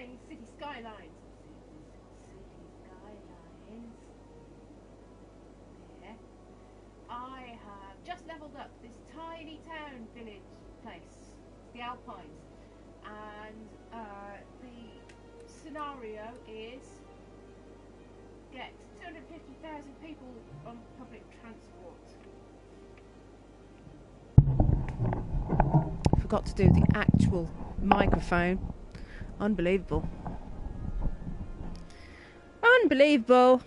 playing City Skylines. City Skylines. There. I have just leveled up this tiny town village place, the Alpines, and the scenario is get 250,000 people on public transport. Forgot to do the actual microphone. Unbelievable. Unbelievable.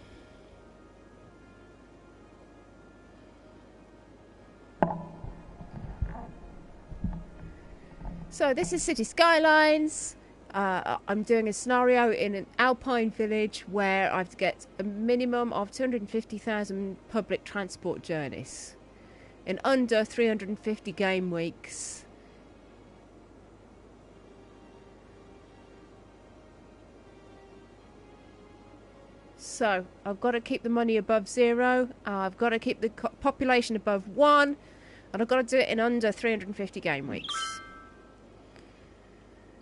So this is City Skylines. I'm doing a scenario in an Alpine village where I have to get a minimum of 250,000 public transport journeys in under 350 game weeks. So I've got to keep the money above 0, I've got to keep the population above 1, and I've got to do it in under 350 game weeks.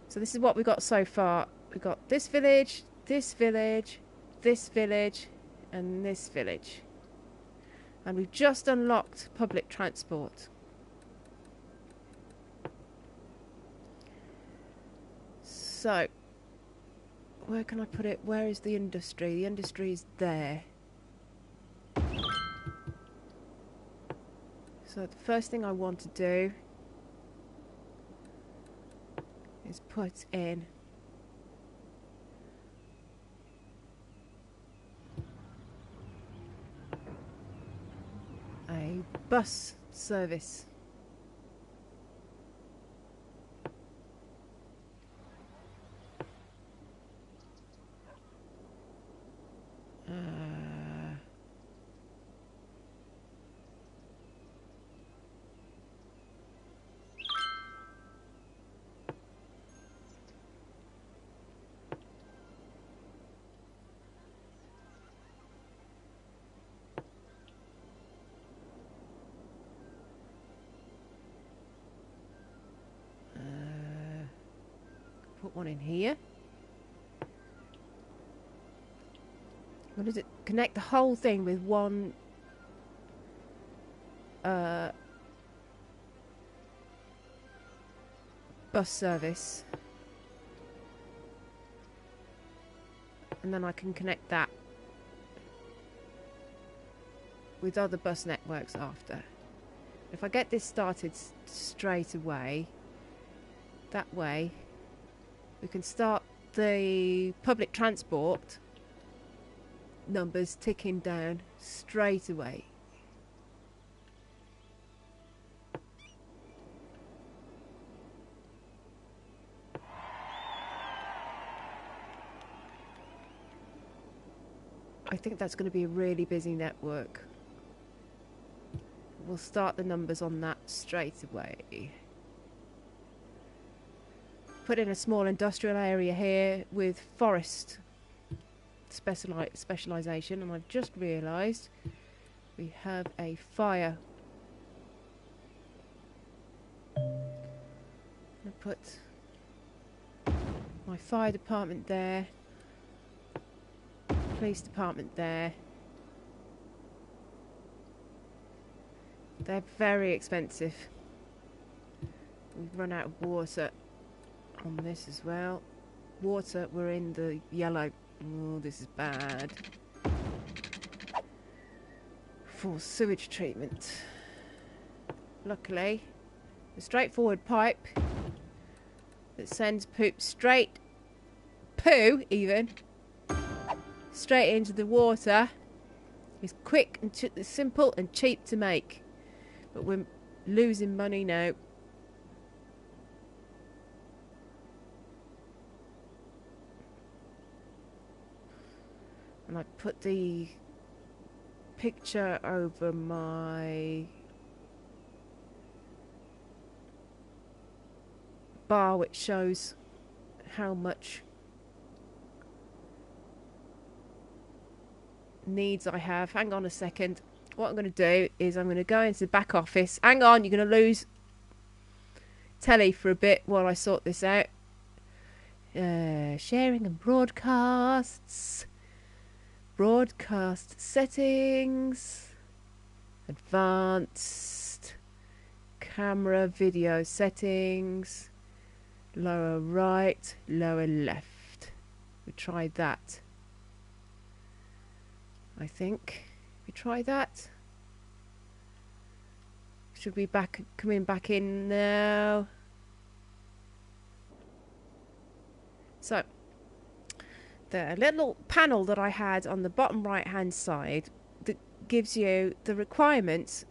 So this is what we've got so far. We've got this village, this village, this village, and this village. And we've just unlocked public transport. So, where can I put it? Where is the industry? The industry is there. So the first thing I want to do is put in a bus service. Put one in here. What is it? Connect the whole thing with one bus service, and then I can connect that with other bus networks after. If I get this started straight away, that way we can start the public transport numbers ticking down straight away. I think that's going to be a really busy network. We'll start the numbers on that straight away. Put in a small industrial area here with forest specialisation, and I've just realised we have a fire. I'll put my fire department there, police department there. They're very expensive. We've run out of water on this as well. Water, we're in the yellow. Oh, this is bad. For sewage treatment. Luckily, a straightforward pipe that sends poop straight, poo even, straight into the water is quick and simple and cheap to make. But we're losing money now. And I put the picture over my bar, which shows how much needs I have. Hang on a second. What I'm going to do is I'm going to go into the back office. Hang on, you're going to lose telly for a bit while I sort this out. Sharing and broadcasts. Broadcast settings. Advanced. Camera video settings. Lower right, lower left. We tried that. I think we try that. Should we coming back in now? So the little panel that I had on the bottom right hand side that gives you the requirements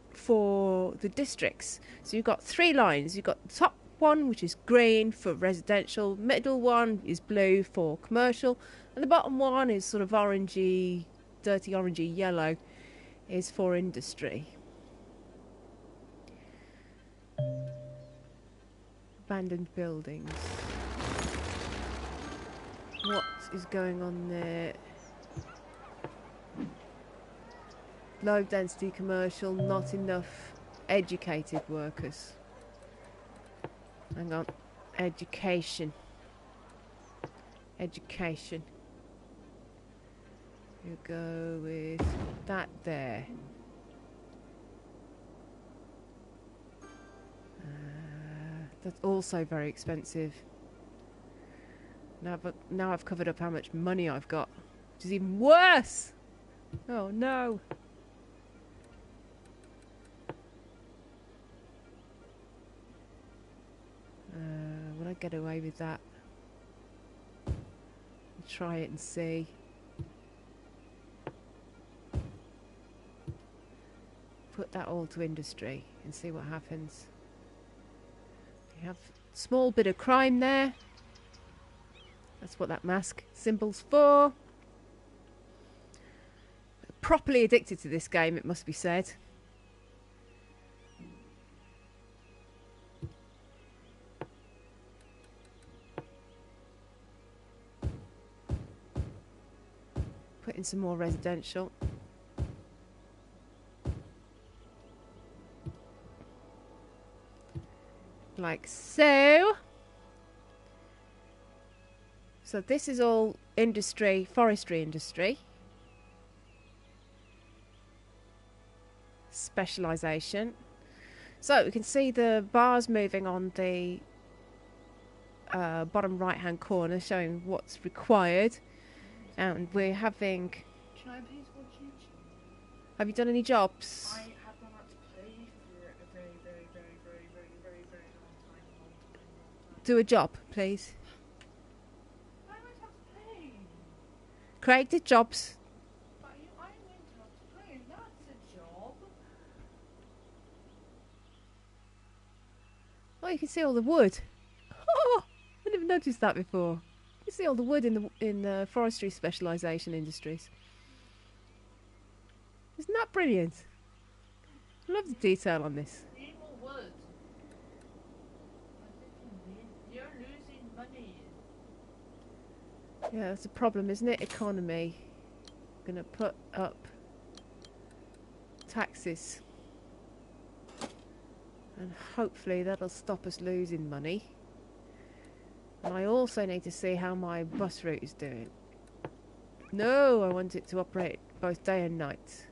for the districts. So you've got 3 lines. You've got the top one, which is green for residential, middle one is blue for commercial, and the bottom one is sort of orangey, dirty orangey yellow, is for industry. Abandoned buildings. What is going on there? Low density commercial, not enough educated workers. Hang on. Education. Education. You go with that there. That's also very expensive. Now I've covered up how much money I've got, which is even worse. Oh no. Will I get away with that? I'll try it and see. Put that all to industry and see what happens. You have a small bit of crime there. That's what that mask symbol's for. Properly addicted to this game, it must be said. Put in some more residential. Like so. So this is all industry, forestry industry. Specialisation. So we can see the bars moving on the bottom right hand corner showing what's required. And we're having... Can I please watch YouTube? Have you done any jobs? I have not had to play for a very long time. Do a job, please. Why would I have to play? Craig did jobs. But I went out to play, that's a job. Oh, you can see all the wood. Oh, I never noticed that before. You see all the wood in the forestry specialisation industries. Isn't that brilliant? I love the detail on this. Need more wood. You're losing money. Yeah, that's a problem, isn't it? Economy. Gonna put up taxes. And hopefully that'll stop us losing money. And I also need to see how my bus route is doing. No, I want it to operate both day and night.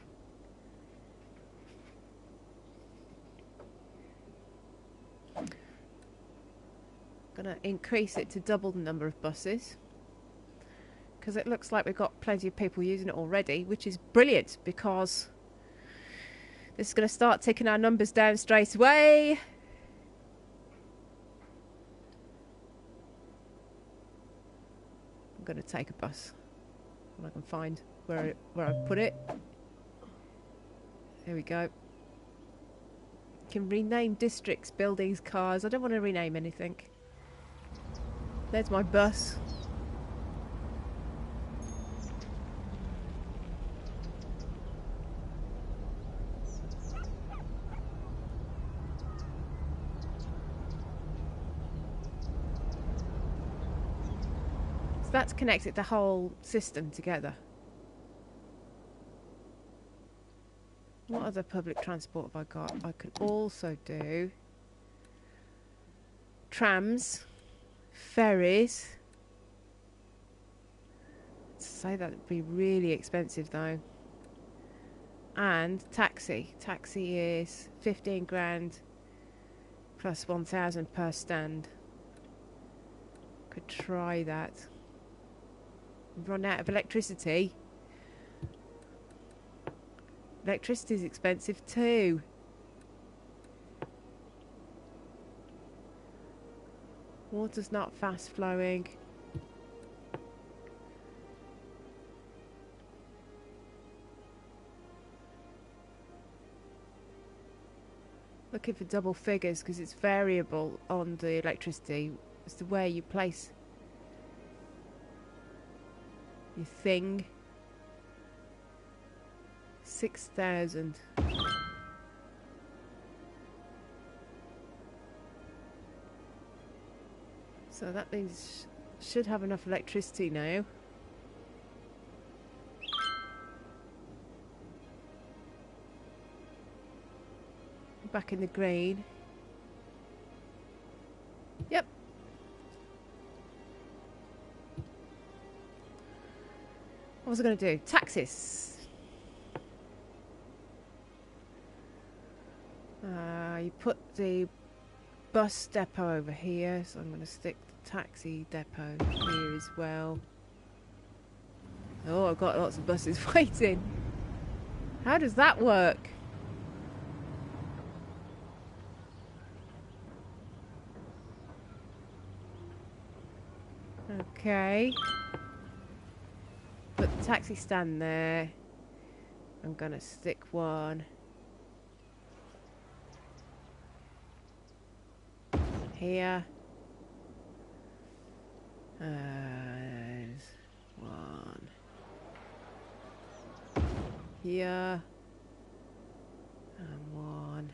Gonna increase it to double the number of buses. Because it looks like we've got plenty of people using it already, which is brilliant because this is going to start ticking our numbers down straight away. I'm going to take a bus when I can find where I put it. There we go. Can rename districts, buildings, cars. I don't want to rename anything. There's my bus. That's connected the whole system together. What other public transport have I got? I can also do trams, ferries, say that'd be really expensive though. And taxi. Taxi is 15 grand plus 1,000 per stand. Could try that. Run out of electricity. Electricity's expensive too. Water's not fast flowing. Looking for double figures because it's variable on the electricity. It's the way you place your thing. 6,000. So that means should have enough electricity now. Back in the green. Yep. What was I going to do? Taxis. You put the bus depot over here, so I'm going to stick the taxi depot here as well. Oh, I've got lots of buses waiting. How does that work? Okay. Put the taxi stand there. I'm going to stick one here. And one here. And one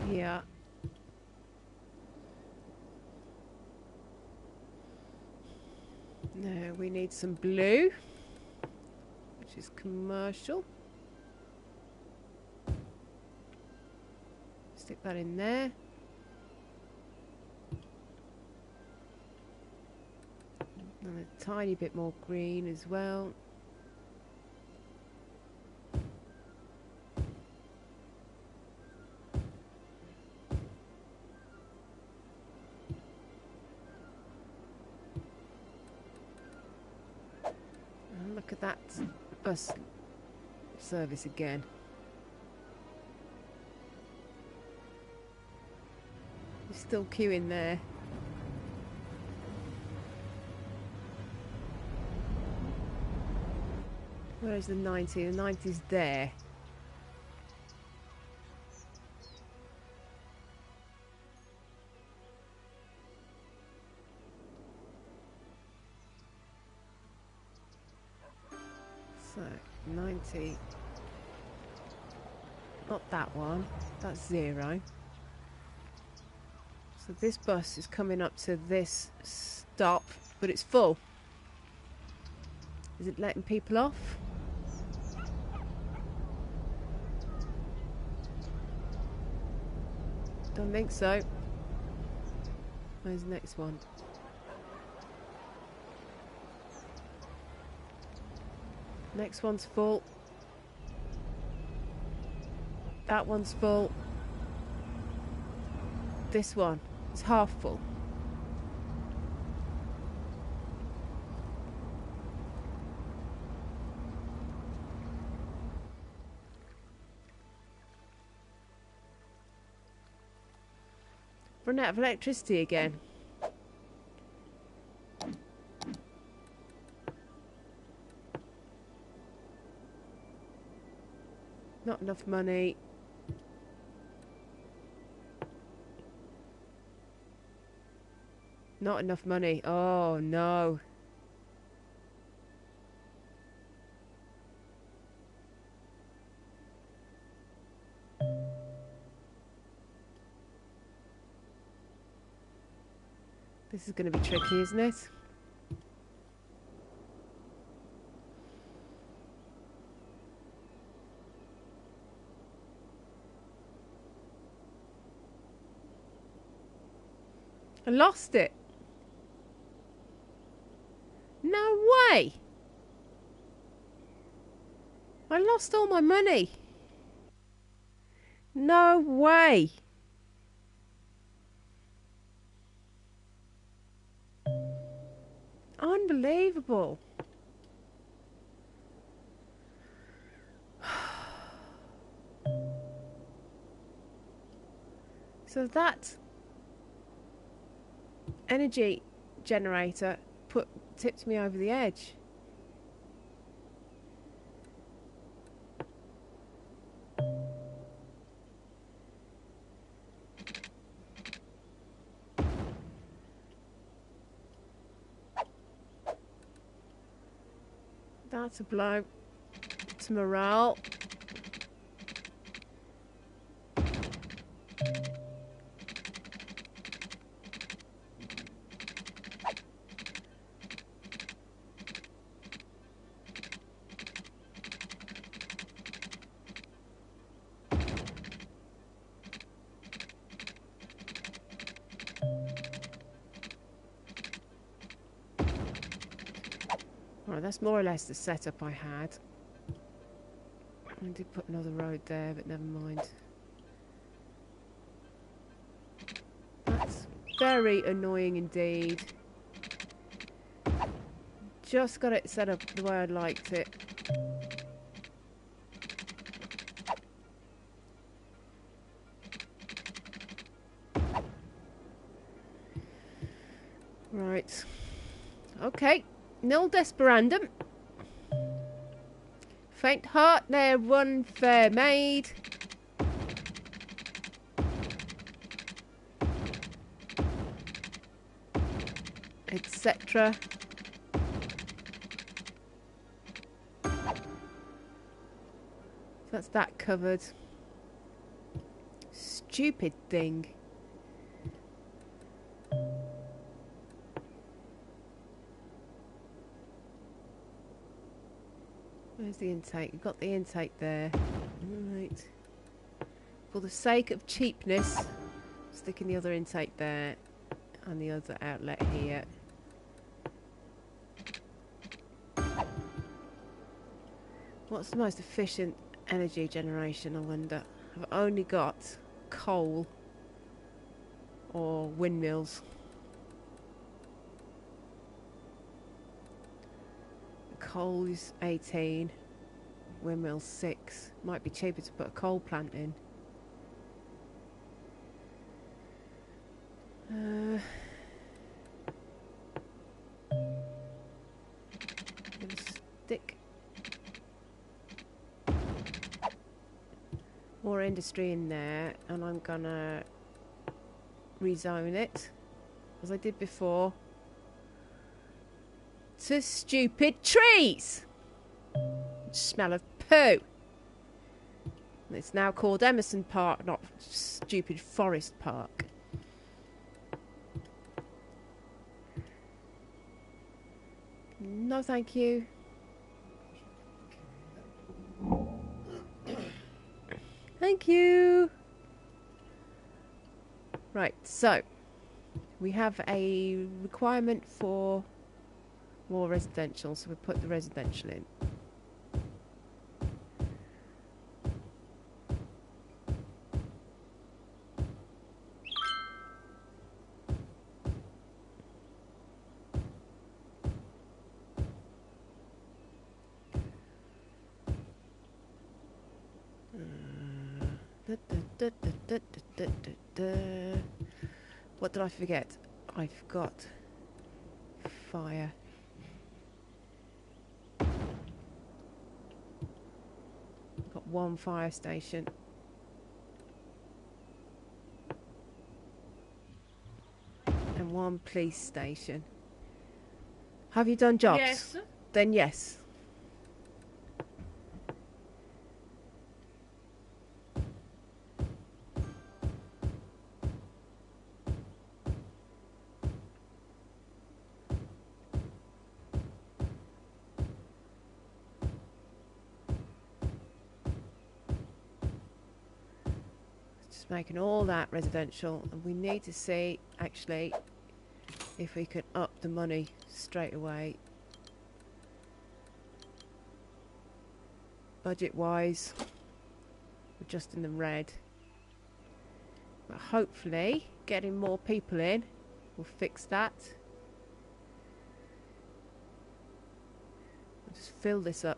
here. Now we need some blue, which is commercial. Stick that in there. And a tiny bit more green as well. And look at that bus service again. Still queuing there. Where's the 90? The 90's there. So, 90. Not that one. That's 0. So this bus is coming up to this stop, but it's full. Is it letting people off? Don't think so. Where's the next one? Next one's full. That one's full. This one is half full. Run out of electricity again. Not enough money. Not enough money. Oh no. This is going to be tricky, isn't it? I lost it. No way. I lost all my money. No way. Unbelievable. So that energy generator tipped me over the edge. That's a blow to morale. Right, that's more or less the setup I had. I did put another road there, but never mind. That's very annoying indeed. Just got it set up the way I liked it. Right. Okay. Nil desperandum. Faint heart, there one fair maid. Etc. That's that covered. Stupid thing. Where's the intake? You've got the intake there. Right. For the sake of cheapness, sticking the other intake there and the other outlet here. What's the most efficient energy generation, I wonder? I've only got coal or windmills. Coal is 18, windmills 6. Might be cheaper to put a coal plant in. Gonna stick more industry in there, and I'm gonna rezone it as I did before to stupid trees. Smell of poo. It's now called Emerson Park, not stupid Forest Park. No, thank you. Thank you. Right, so we have a requirement for more residential, so we put the residential in. What did I forget? I forgot fire. Got one fire station. And one police station. Have you done jobs? Yes. Then yes. Making all that residential, and we need to see actually if we can up the money straight away. Budget wise, we're just in the red. But hopefully getting more people in will fix that. I'll just fill this up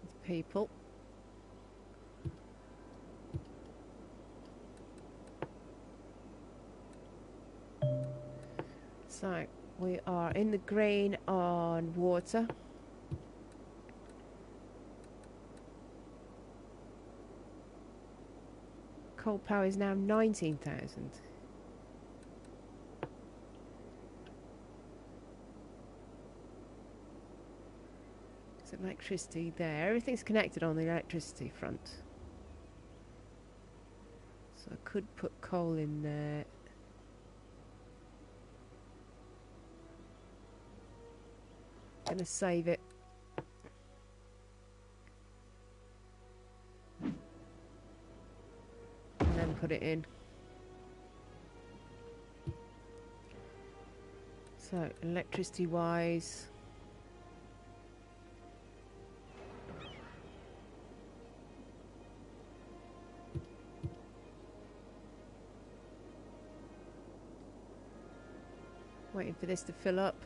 with people. So we are in the green on water. Coal power is now 19,000. There's electricity there. Everything's connected on the electricity front. So I could put coal in there. Gonna save it. And then put it in. So electricity wise, waiting for this to fill up.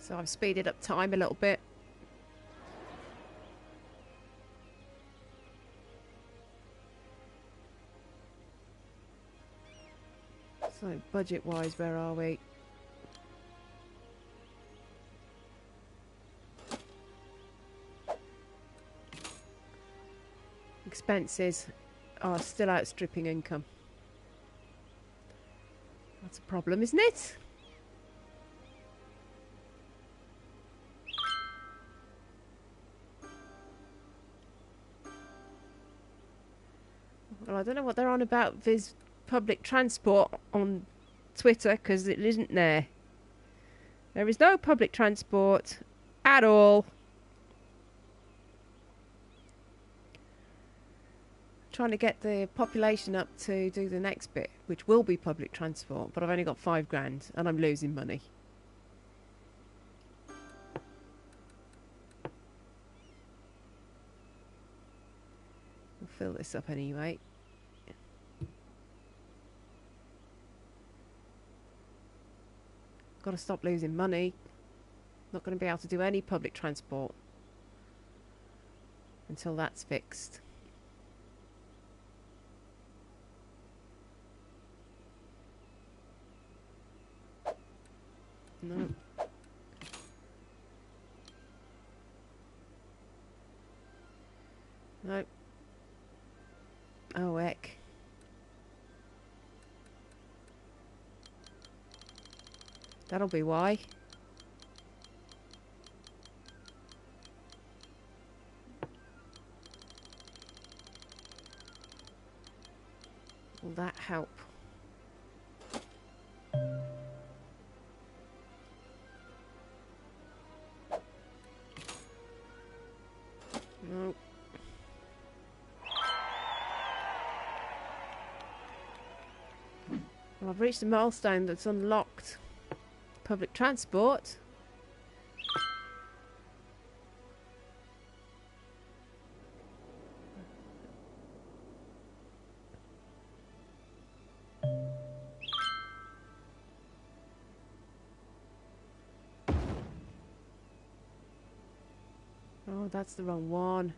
So I've speeded up time a little bit. So budget wise, where are we? Expenses are still outstripping income. That's a problem, isn't it? Well, I don't know what they're on about this public transport on Twitter, because it isn't there. There is no public transport at all. Trying to get the population up to do the next bit, which will be public transport, but I've only got 5 grand and I'm losing money. We'll fill this up anyway. Got to stop losing money. Not going to be able to do any public transport until that's fixed. No. No. Oh, heck. That'll be why. Will that help? No. Well, I've reached a milestone that's unlocked public transport. Oh, that's the wrong one.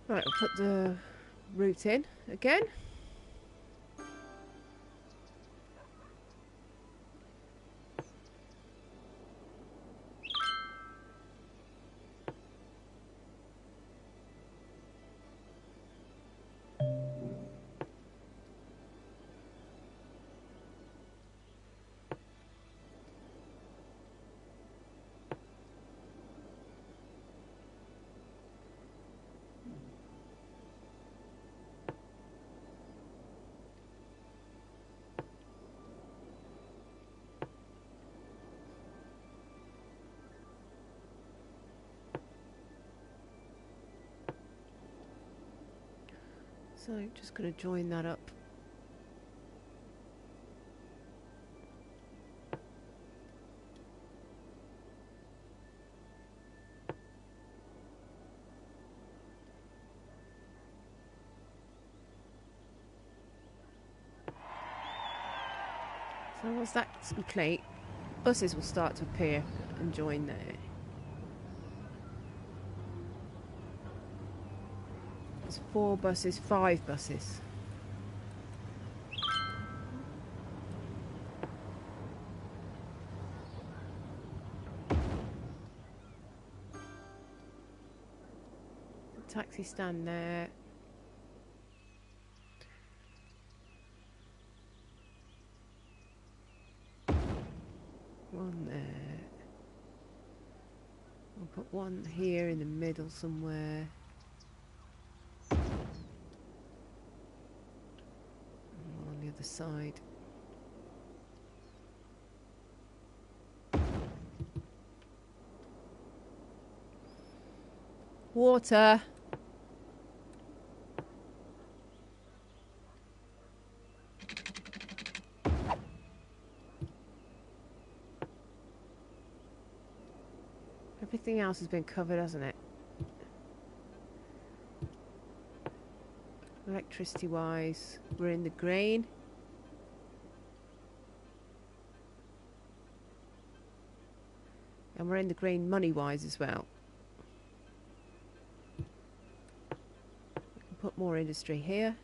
Right, we'll put the route in again. So I'm just going to join that up. So once that's complete, buses will start to appear and join there. There's 4 buses, 5 buses. The taxi stand there. One there. We'll put one here in the middle somewhere. And one on the other side. Water. Everything else has been covered, hasn't it? Electricity wise, we're in the green. And we're in the green money wise as well. We can put more industry here.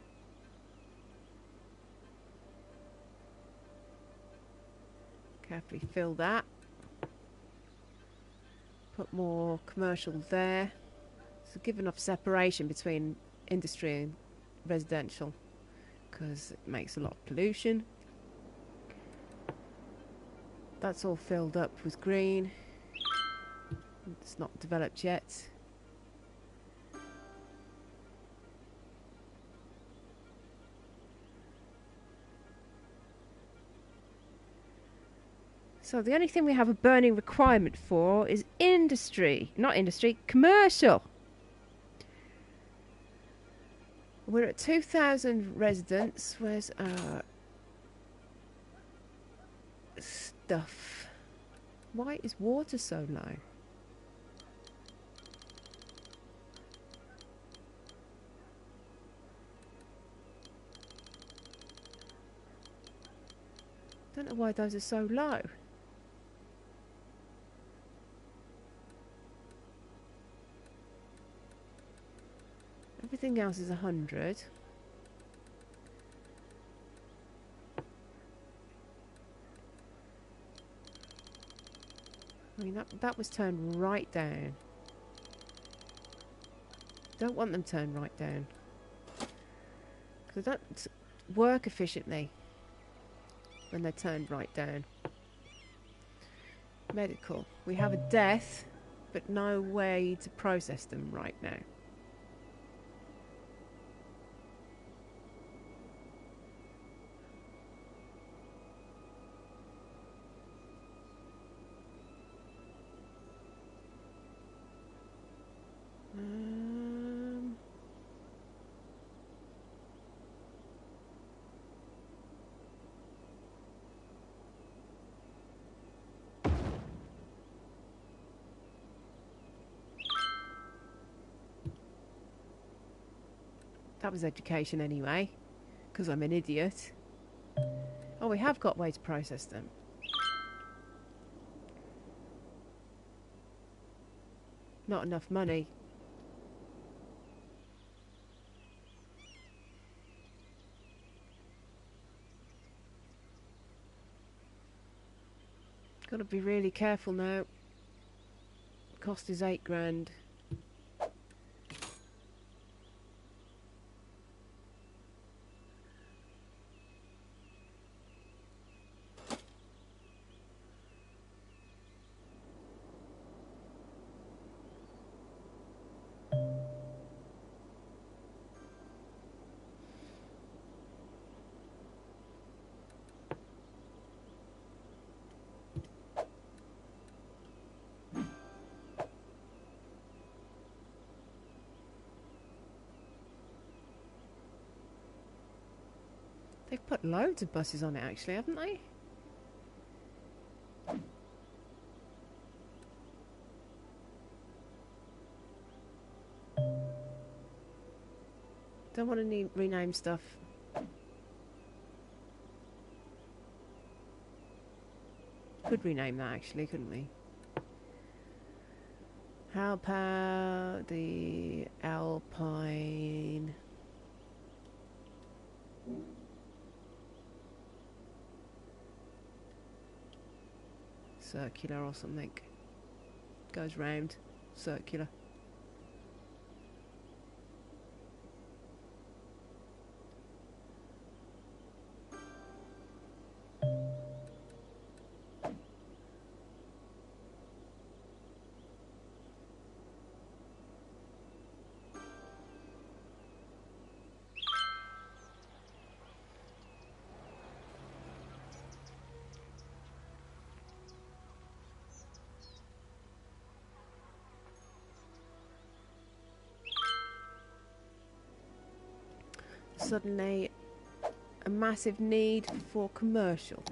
Carefully fill that. Put more commercial there. So give enough separation between industry and residential, because it makes a lot of pollution. That's all filled up with green. It's not developed yet. So the only thing we have a burning requirement for is industry. Not industry, commercial. We're at 2,000 residents. Where's our stuff? Why is water so low? Don't know why those are so low. Everything else is 100. I mean, that was turned right down. Don't want them turned right down, because they don't work efficiently when they're turned right down. Medical. We have a death, but no way to process them right now. That was education anyway, because I'm an idiot. Oh, we have got a way to process them. Not enough money. Got to be really careful now. Cost is 8 grand. Put loads of buses on it actually, haven't they? Don't want to rename stuff. Could rename that actually, couldn't we? How about the Alpine? Circular or something. Goes round. Circular. Suddenly a massive need for commercial.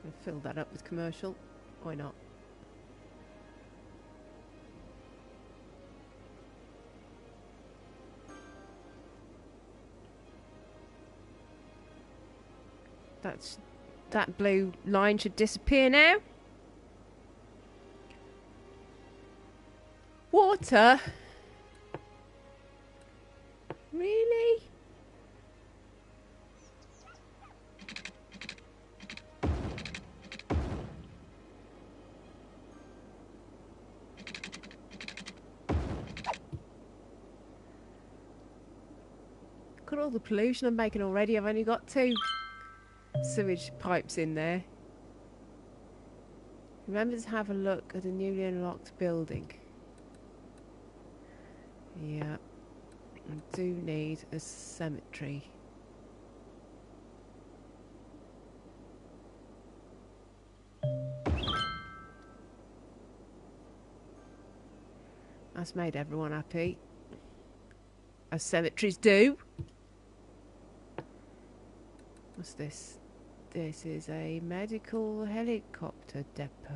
We'll fill that up with commercial. Why not? That blue line should disappear now. Water? Really? Look at all the pollution I'm making already. I've only got 2 sewage pipes in there. Remember to have a look at the newly unlocked building. Yeah, I do need a cemetery. That's made everyone happy, as cemeteries do. What's this? This is a medical helicopter depot.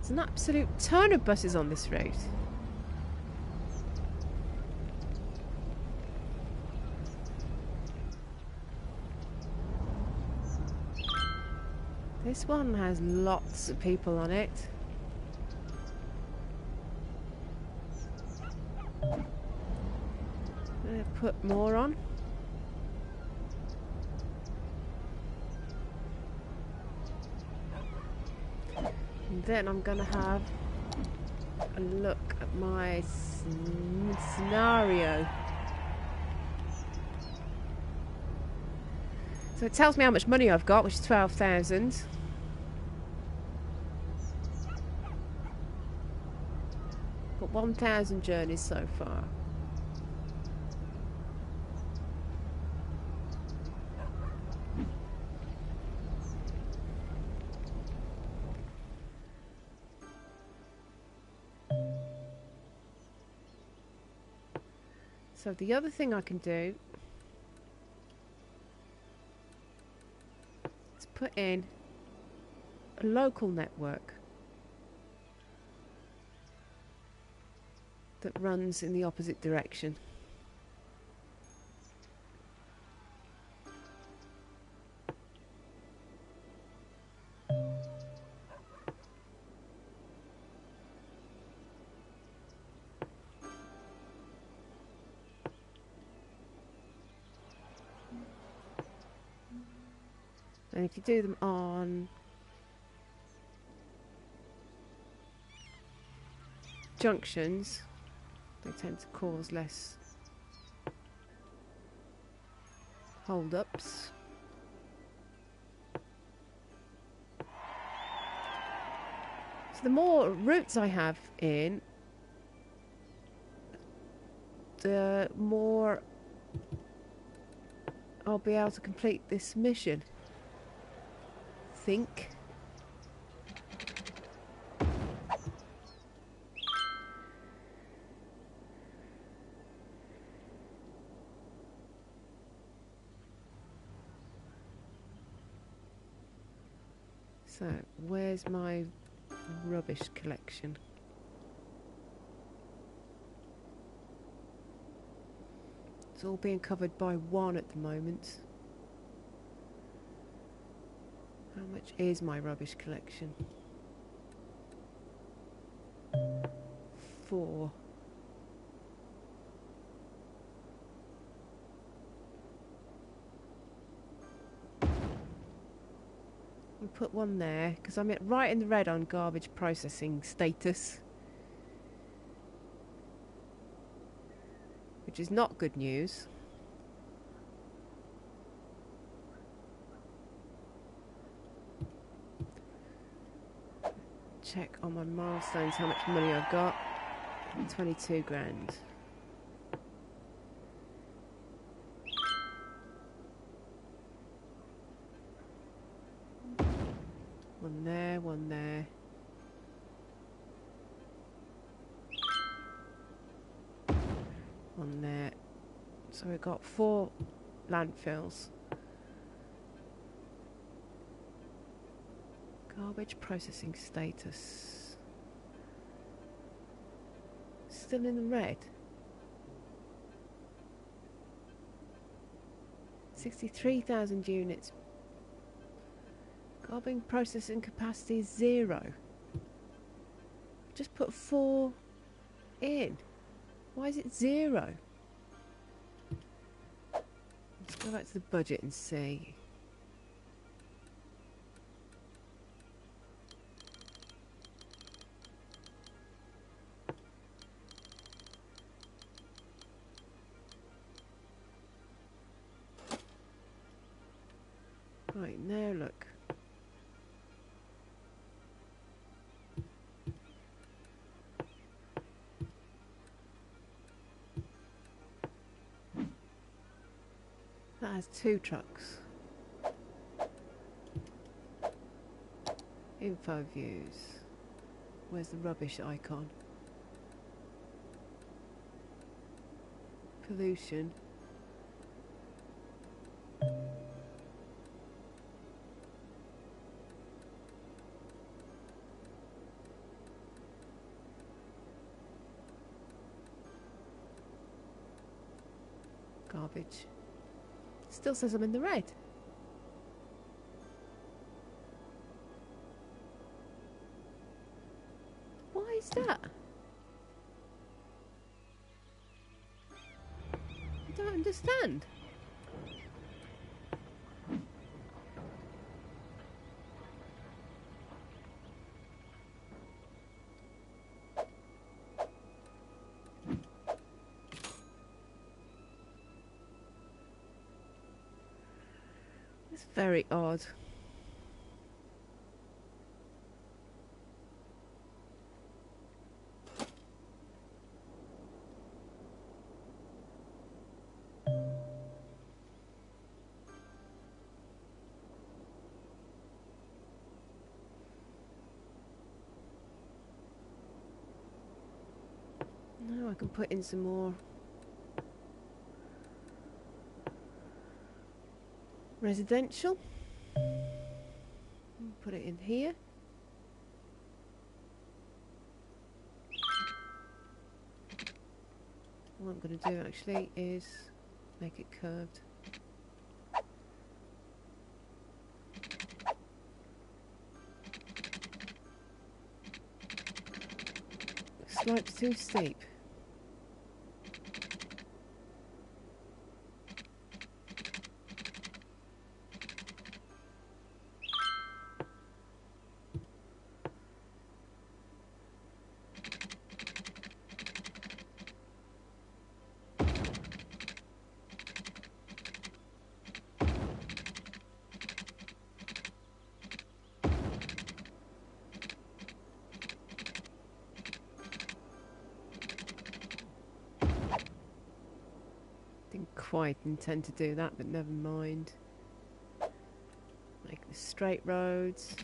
There's an absolute ton of buses on this route. This one has lots of people on it. I'm going to put more on. And then I'm going to have a look at my scenario. So it tells me how much money I've got, which is 12,000. Got 1,000 journeys so far. So the other thing I can do is put in a local network that runs in the opposite direction. And if you do them on junctions, they tend to cause less hold-ups. So the more routes I have in, the more I'll be able to complete this mission. Think. So, where's my rubbish collection? It's all being covered by one at the moment. How much is my rubbish collection? 4. We'll put one there because I'm right in the red on garbage processing status, which is not good news. Check on my milestones how much money I've got. 22 grand. One there, one there. One there. So we've got 4 landfills. Garbage processing status. Still in the red. 63,000 units. Garbage processing capacity is 0. Just put 4 in. Why is it 0? Let's go back to the budget and see. Right, now look. That has 2 trucks. Info views. Where's the rubbish icon? Pollution. Garbage. Still says I'm in the red. Why is that? I don't understand. It's very odd. Now I can put in some more residential. Put it in here. What I'm going to do actually is make it curved. Slope's too steep. Didn't quite intend to do that, but never mind. Make the straight roads.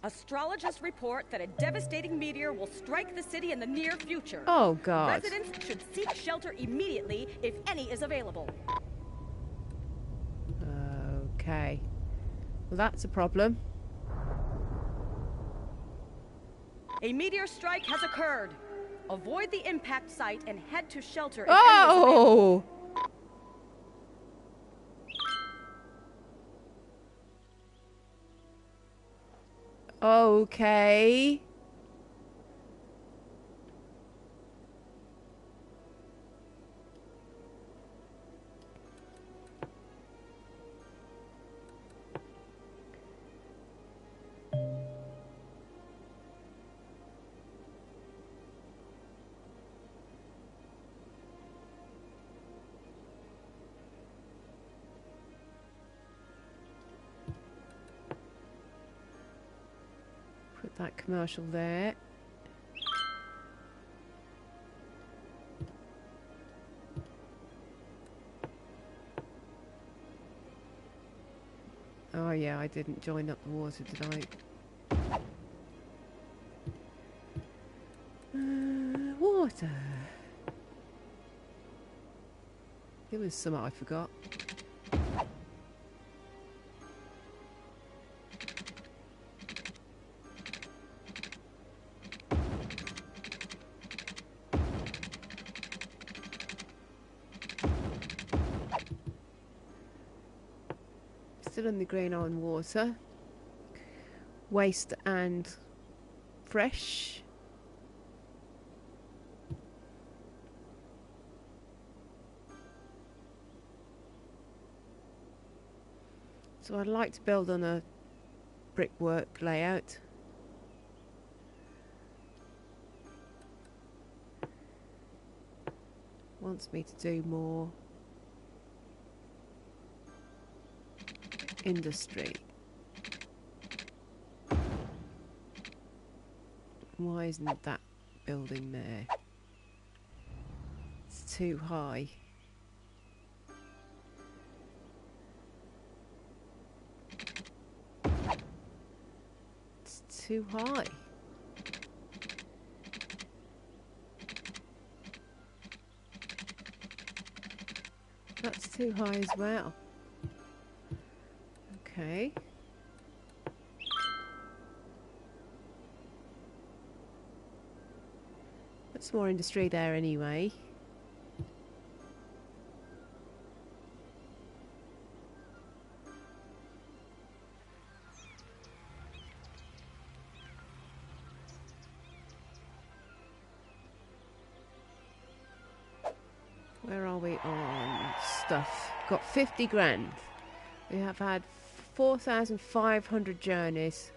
Astrologists report that a devastating meteor will strike the city in the near future. Oh, God. Residents should seek shelter immediately if any is available. Okay. Well, that's a problem. A meteor strike has occurred. Avoid the impact site and head to shelter if Oh! Okay. Put that commercial there. Oh yeah, I didn't join up the water, did I? Water. There was some I forgot. Still in the green on water. Waste and fresh. So I'd like to build on a brickwork layout. Wants me to do more industry. Why isn't that building there? It's too high. It's too high. That's too high as well. Okay. That's more industry there anyway. Where are we on stuff? Got 50 grand. We have had 4,500 journeys.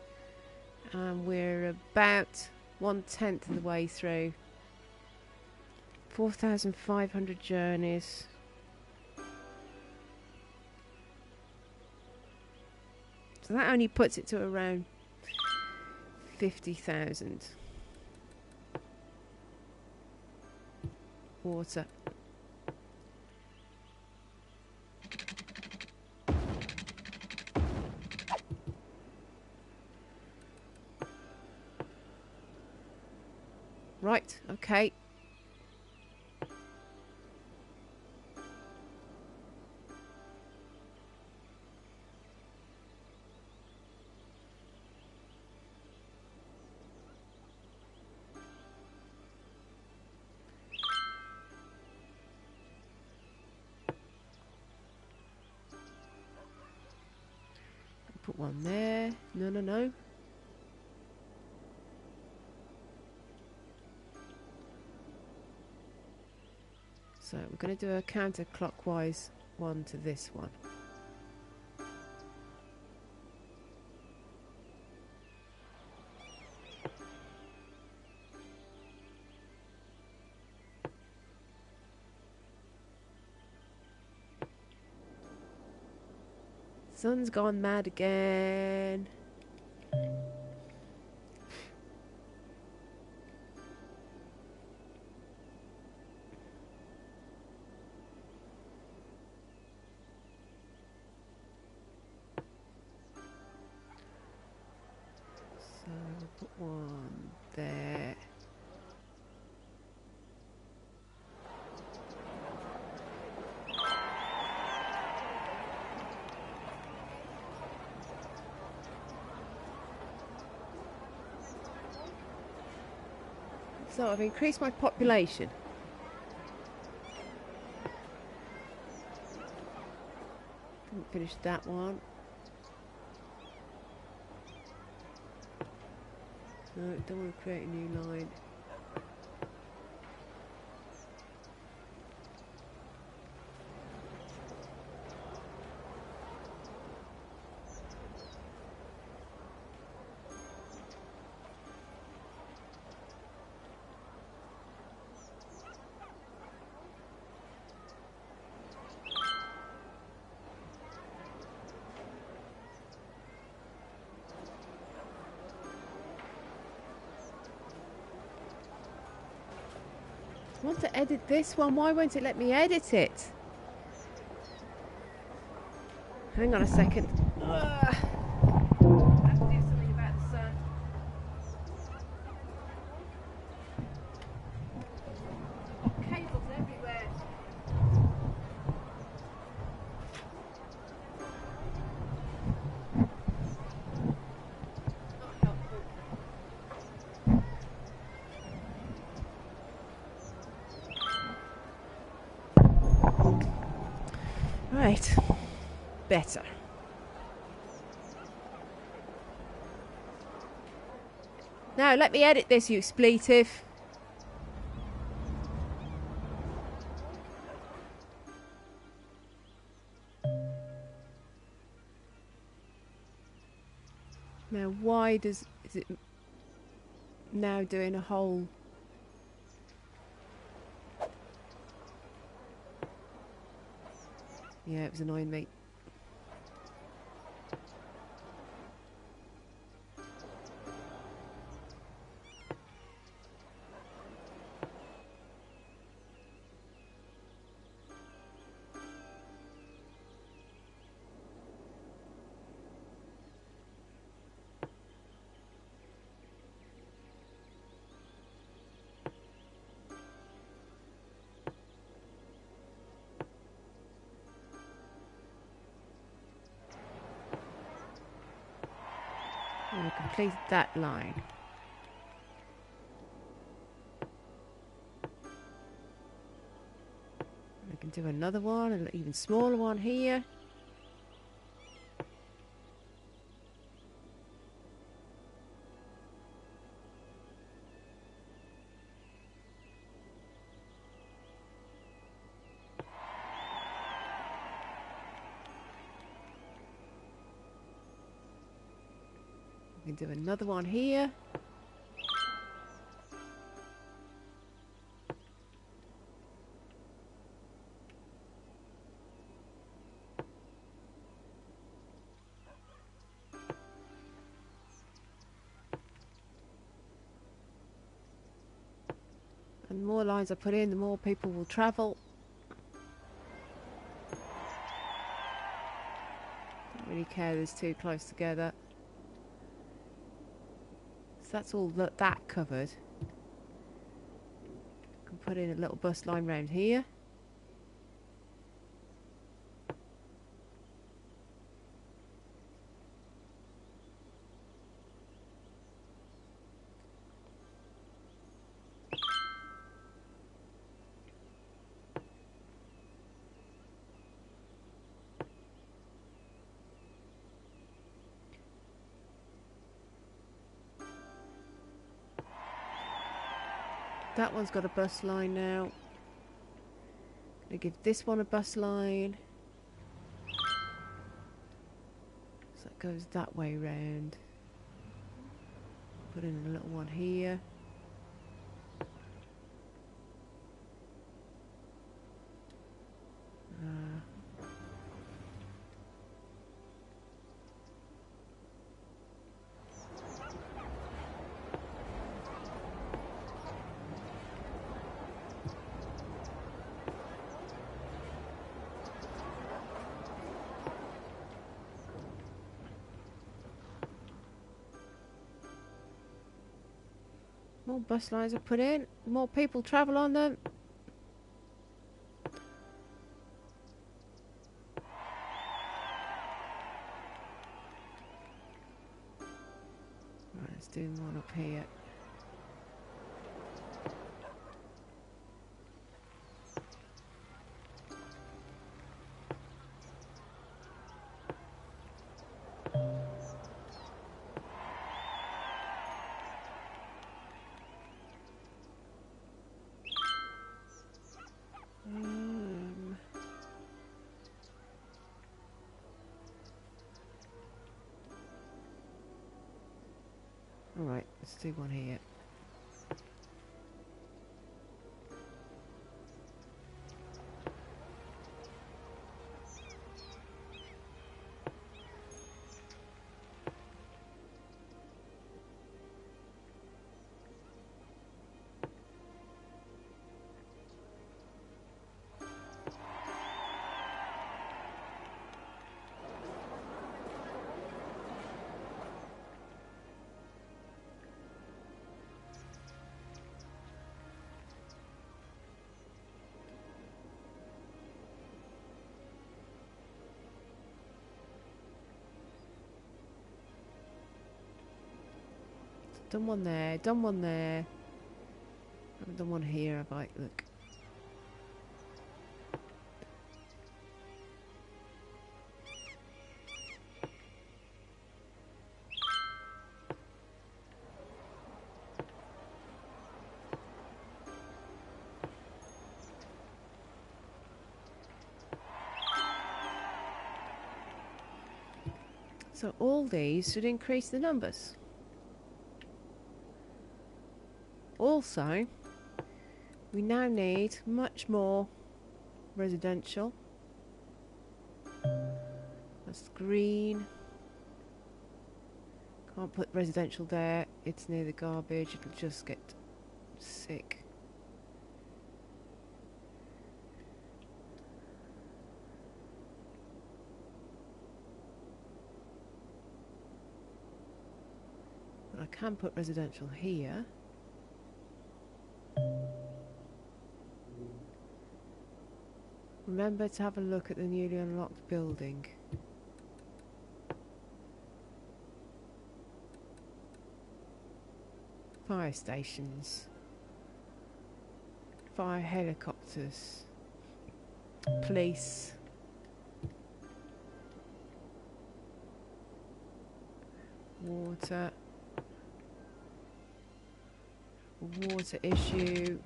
And we're about 1/10 of the way through. 4,500 journeys. So that only puts it to around 50,000. Water. Right, okay. Put one there. No, no, no. So we're going to do a counterclockwise one to this one. Sun's gone mad again. So we'll put one there. So I've increased my population. Didn't finish that one. No, don't want to create a new line. I want to edit this one. Why won't it let me edit it? Hang on a second. I have to do something about the sun. Cables everywhere. Not helpful. Right, better. Now let me edit this, you expletive. Now why is it now doing a whole... Yeah, it was annoying me. And I completed that line. I can do another one, an even smaller one here. We can do another one here. And the more lines I put in, the more people will travel. Don't really care there's too close together. So that's all that covered. Can put in a little bus line round here. That one's got a bus line now. Gonna give this one a bus line. So it goes that way round. Put in a little one here. More bus lines are put in. More people travel on them. Right, let's do one up here. Alright, let's do one here. Done one there, done one there. Haven't done one here, have I? Look. So all these should increase the numbers. Also, we now need much more residential. That's green. Can't put residential there. It's near the garbage. It'll just get sick. But I can put residential here. Remember to have a look at the newly unlocked building. Fire stations. Fire helicopters. Police. Water. Water issue.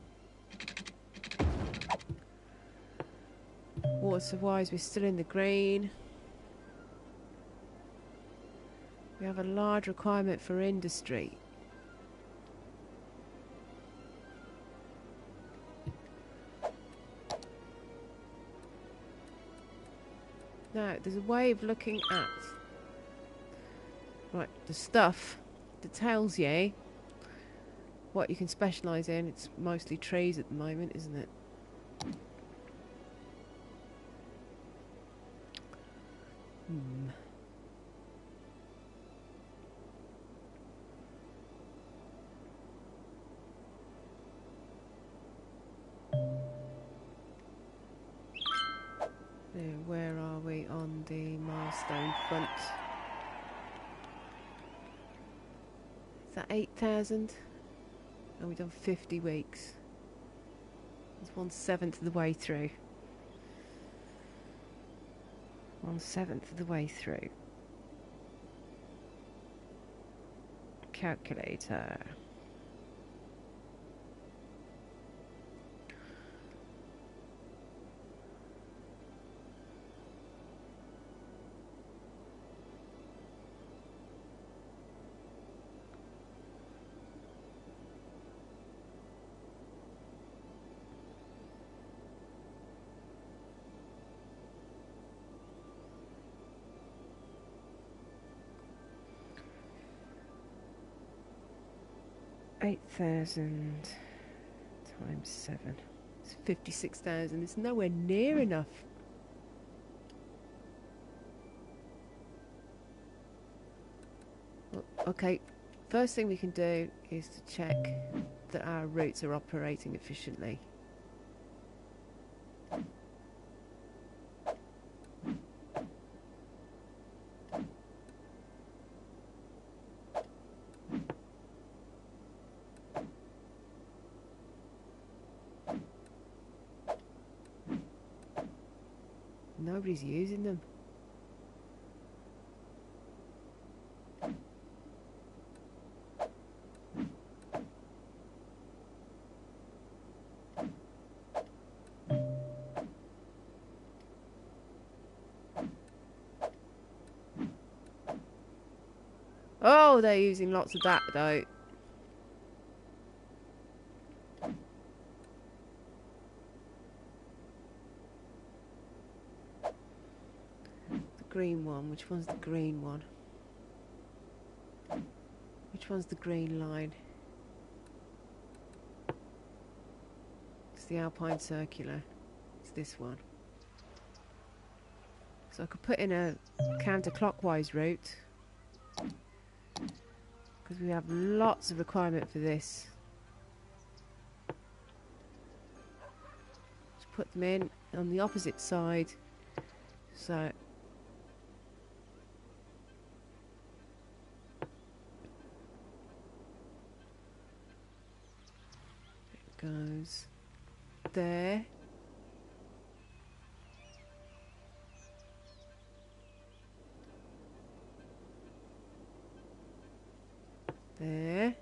Water wise, we're still in the green. We have a large requirement for industry. Now, there's a way of looking at the stuff that tells you what you can specialise in. It's mostly trees at the moment, isn't it? Where are we on the milestone front? Is that 8,000? And we've done 50 weeks. It's 1/7 of the way through. 1/7 of the way through. Calculator. $8,000 times 7. It's 56,000. It's nowhere near enough. Well, okay, first thing we can do is to check that our routes are operating efficiently. Nobody's using them. Oh, they're using lots of that though. The green one. Which one's the green one? Which one's the green line? It's the Alpine Circular. It's this one. So I could put in a counterclockwise route, because we have lots of requirement for this. Just put them in on the opposite side. So it goes there. There.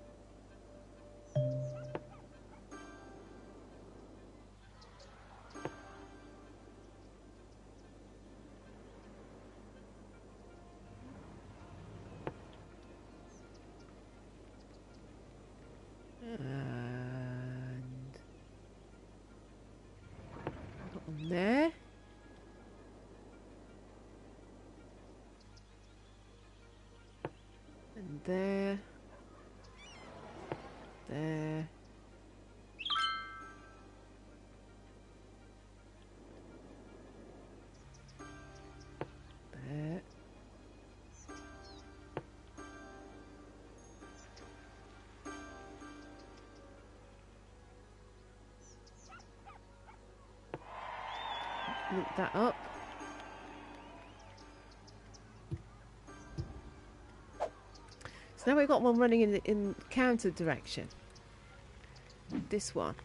And put them there. And there. There. There. Link that up. So now we've got one running in counter direction. This one.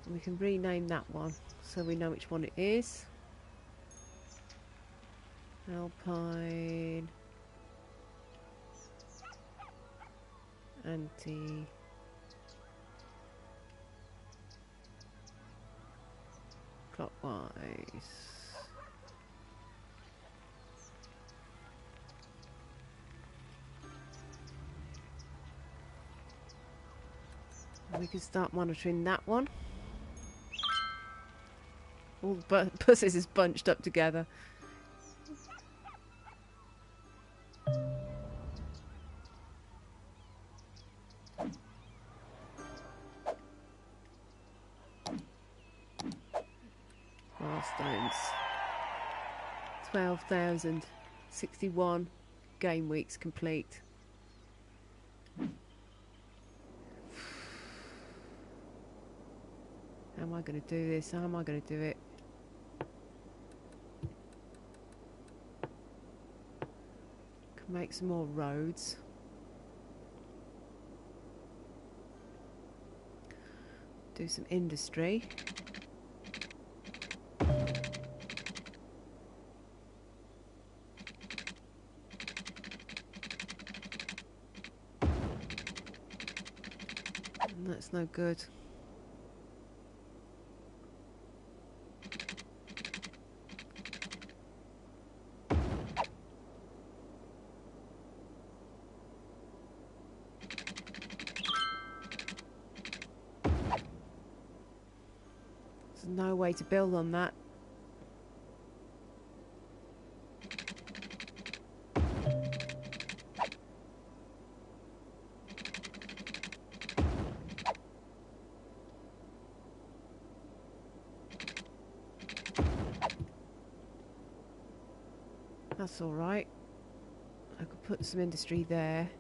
And we can rename that one so we know which one it is. Alpine anti clockwise. We can start monitoring that one. All the buses is bunched up together. Milestones. 12,061 game weeks complete. How am I going to do this? How am I going to do it? Can make some more roads. Do some industry. And that's no good. No way to build on that. That's all right. I could put some industry there.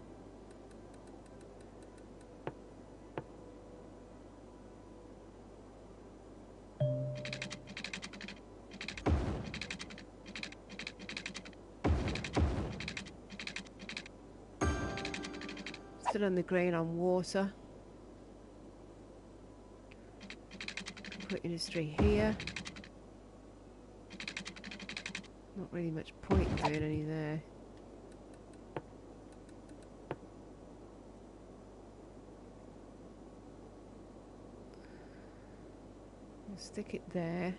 Still on the green on water. Put industry here. Not really much point in doing any there. I'll stick it there.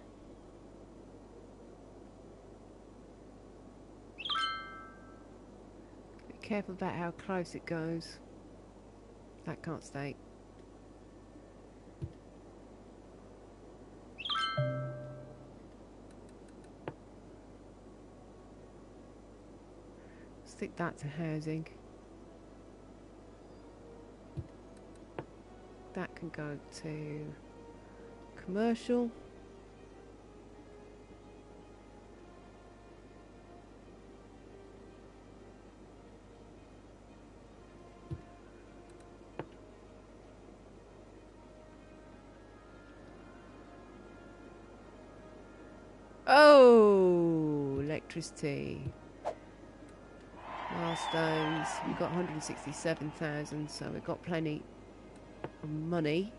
Be careful about how close it goes. That can't stay. Stick that to housing. That can go to commercial. Oh, electricity. Milestones. We've got 167,000, so we've got plenty of money.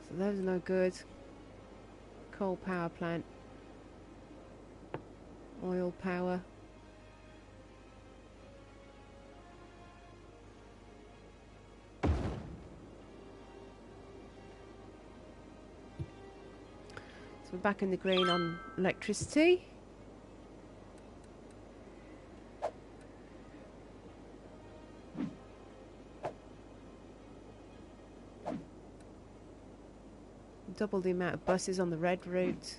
So those are no good. Coal power plant. Oil power. So we're back in the green on electricity. Double the amount of buses on the red route.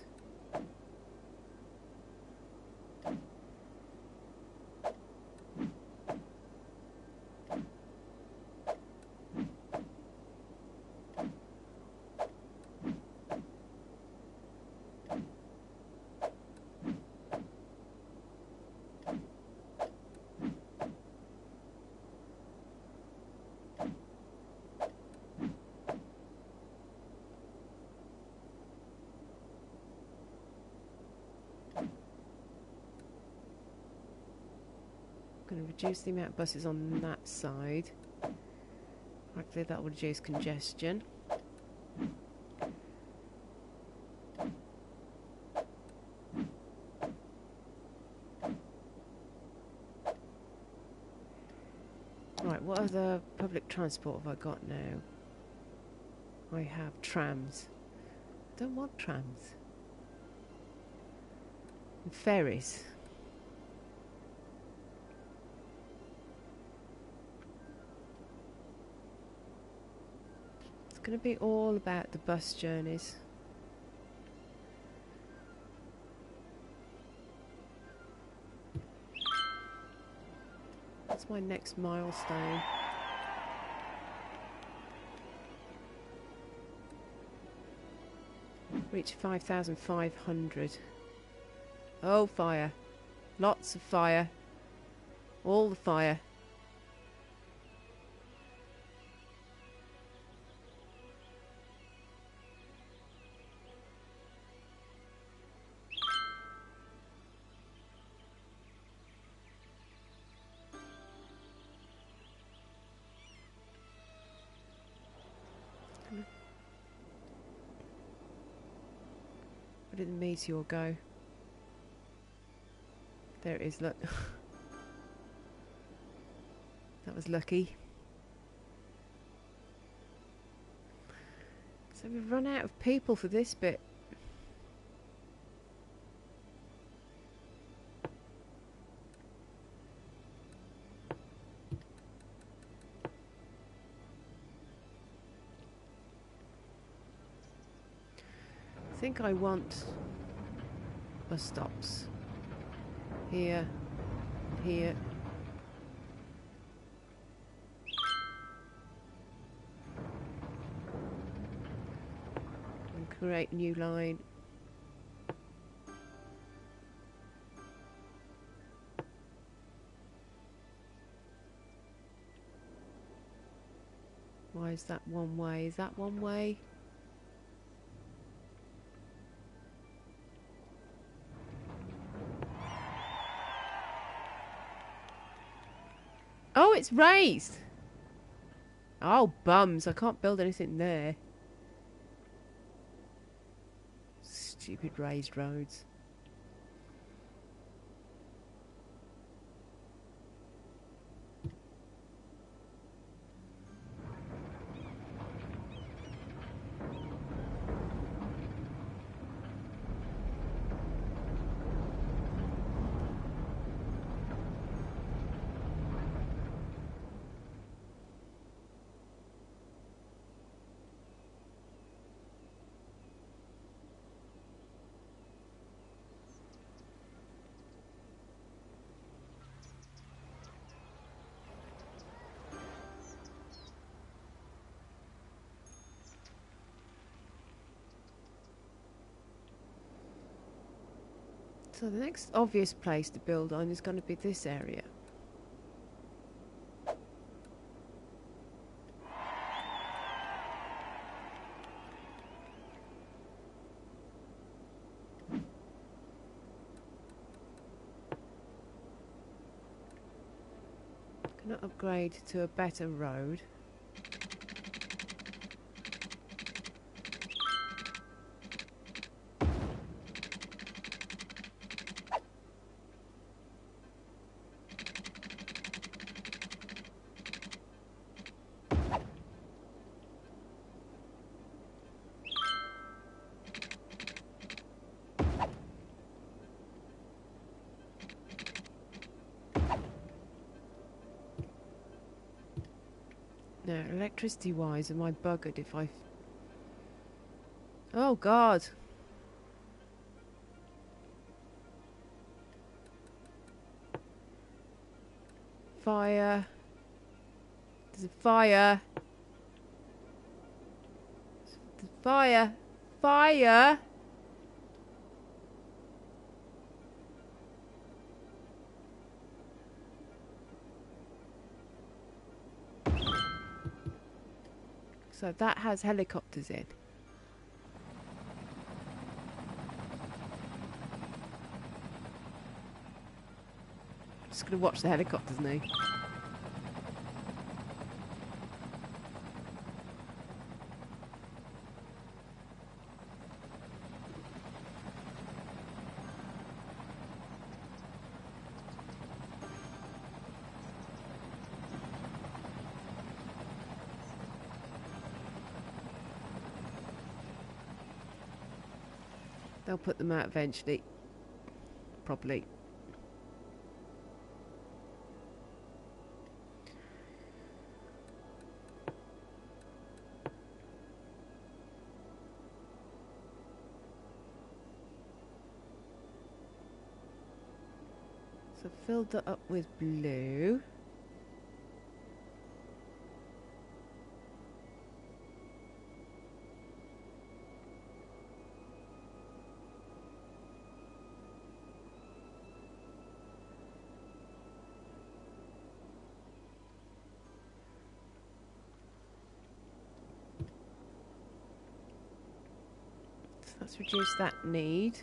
Going to reduce the amount of buses on that side. Hopefully that will reduce congestion. Right, what other public transport have I got now? I have trams. Don't want trams. And ferries. It's going to be all about the bus journeys. That's my next milestone. Reach 5,500. Oh, fire. Lots of fire. All the fire. Where did the meteor go? There it is, look. That was lucky. So we've run out of people for this bit. I think I want bus stops. Here, here. And Create a new line. Why is that one way? Is that one way? Oh, it's raised! Oh, bums. I can't build anything there. Stupid raised roads. So the next obvious place to build on is going to be this area. Cannot upgrade to a better road. Now, electricity-wise, am I buggered if I... Oh, God! Fire! There's a fire! There's fire! Fire! So that has helicopters in. Just gonna watch the helicopters now. They'll put them out eventually. Probably. So filled that up with blue. Let's reduce that need.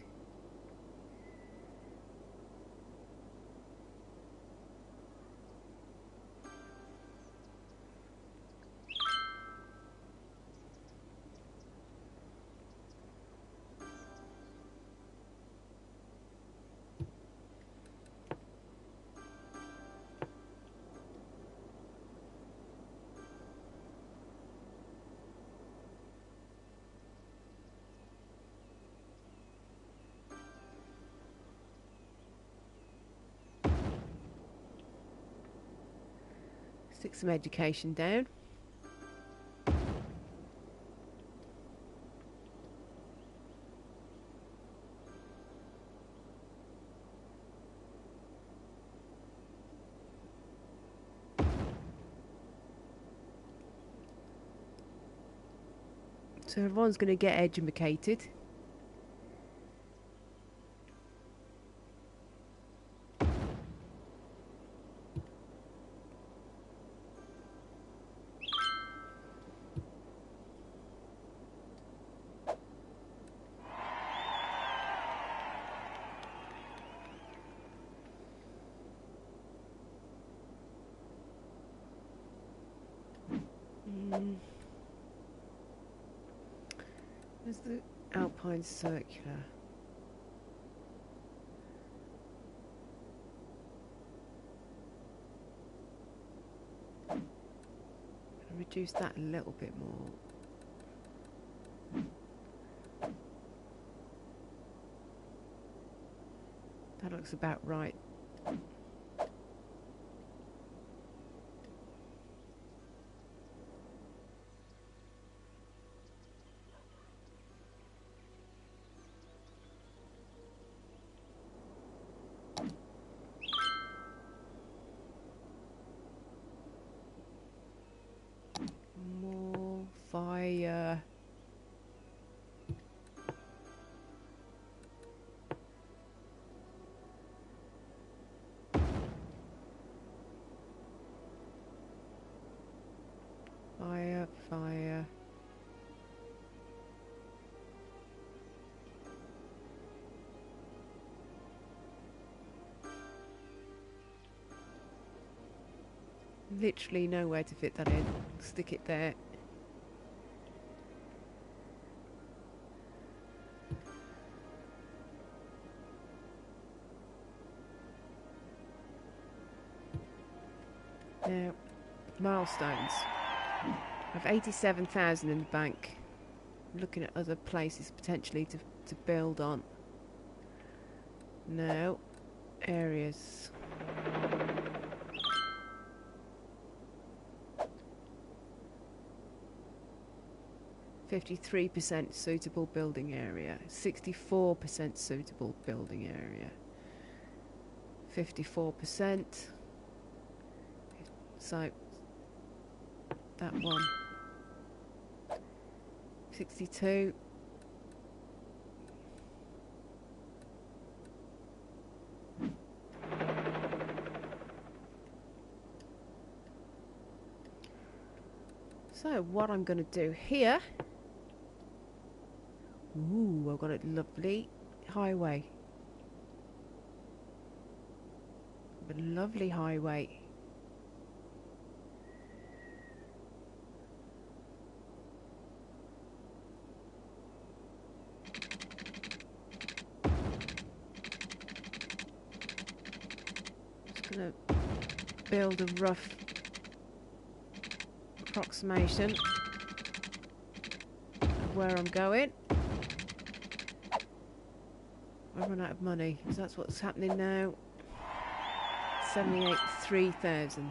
Stick some education down. So everyone's going to get educated. There's the Alpine circular. Reduce that a little bit more. That looks about right. More fire. Fire, fire. Literally nowhere to fit that in. Stick it there. Now, milestones. I have 87,000 in the bank. I'm looking at other places potentially to build on. No. Areas. "53% suitable building area, 64% suitable building area, 54%. So that one, 62. So what I'm going to do here. Ooh, I've got a lovely highway. A lovely highway. Just gonna build a rough approximation of where I'm going. I run out of money, because that's what's happening now. 3,000.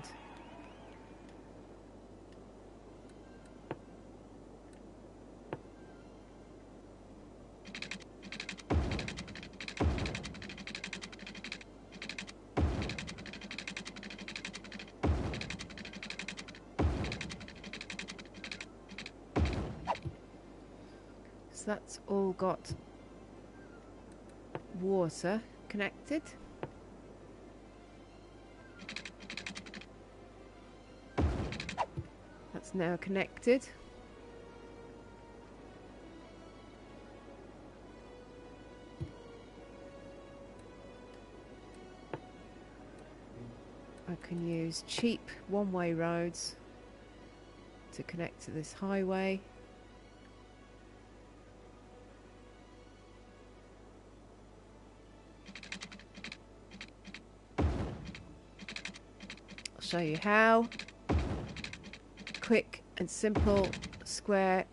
So that's all got water connected. That's now connected. I can use cheap one-way roads to connect to this highway. Show you how. Quick and simple square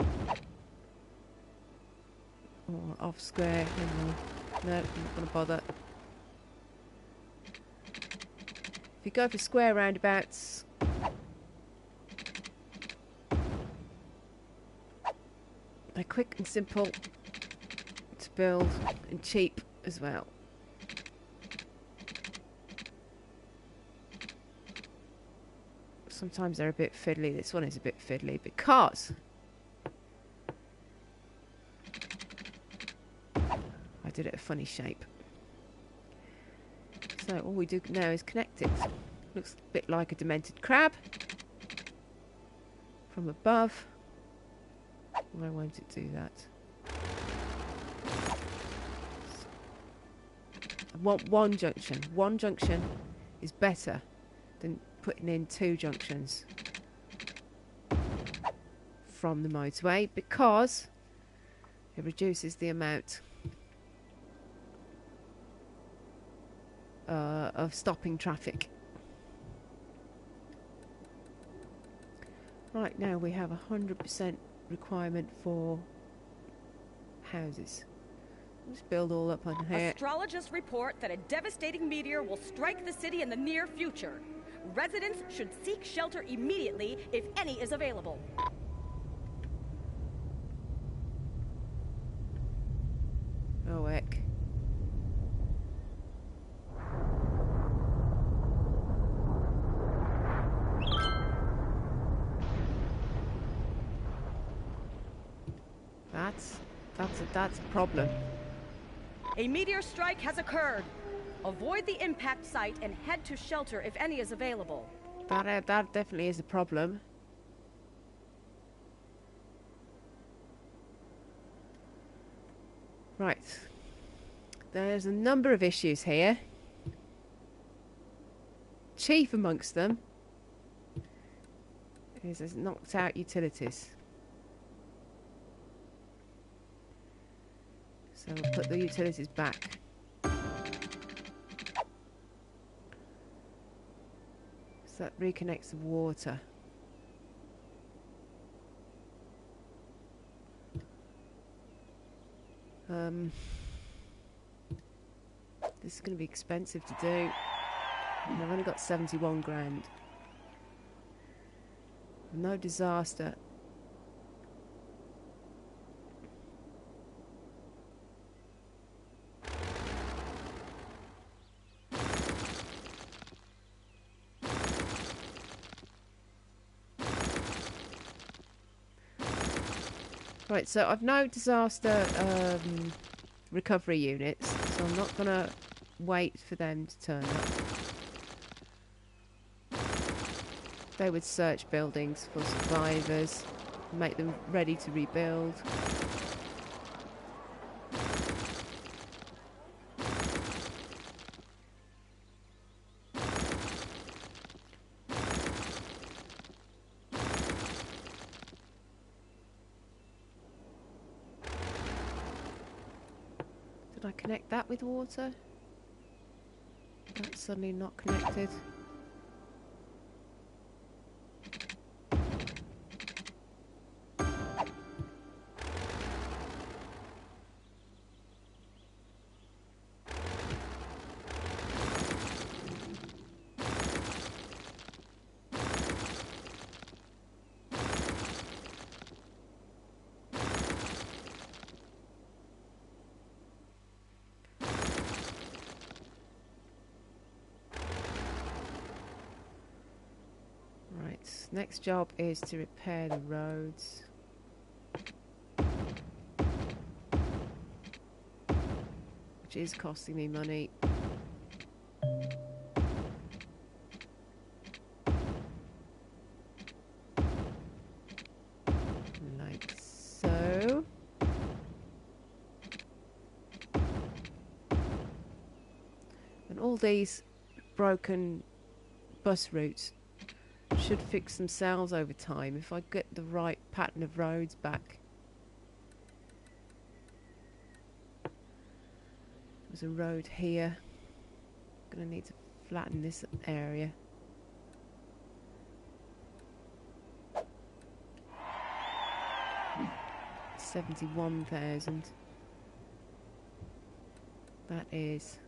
or off square. No, I'm not going to bother. If you go for square roundabouts, they're quick and simple to build and cheap as well. Sometimes they're a bit fiddly. This one is a bit fiddly because did it a funny shape. So all we do now is connect it. Looks a bit like a demented crab from above. Why won't it do that? I want one junction. One junction is better than putting in two junctions from the motorway because it reduces the amount of stopping traffic. Right now we have 100% requirement for houses. Let's build all up on here. Astrologists report that a devastating meteor will strike the city in the near future. Residents should seek shelter immediately if any is available. Oh heck. That's a problem. A meteor strike has occurred. Avoid the impact site and head to shelter if any is available. That definitely is a problem. Right. There's a number of issues here. Chief amongst them is it's knocked out utilities. So we'll put the utilities back. So that reconnects the water. This is going to be expensive to do. And I've only got 71 grand. No disaster. Right, so I've no disaster recovery units, so I'm not going to wait for them to turn up. They would search buildings for survivors, make them ready to rebuild. Did I connect that with water? That's suddenly not connected. Next job is to repair the roads. Which is costing me money. Like so. And all these broken bus routes should fix themselves over time if I get the right pattern of roads back. There's a road here. I'm gonna need to flatten this area. $71,000. That is.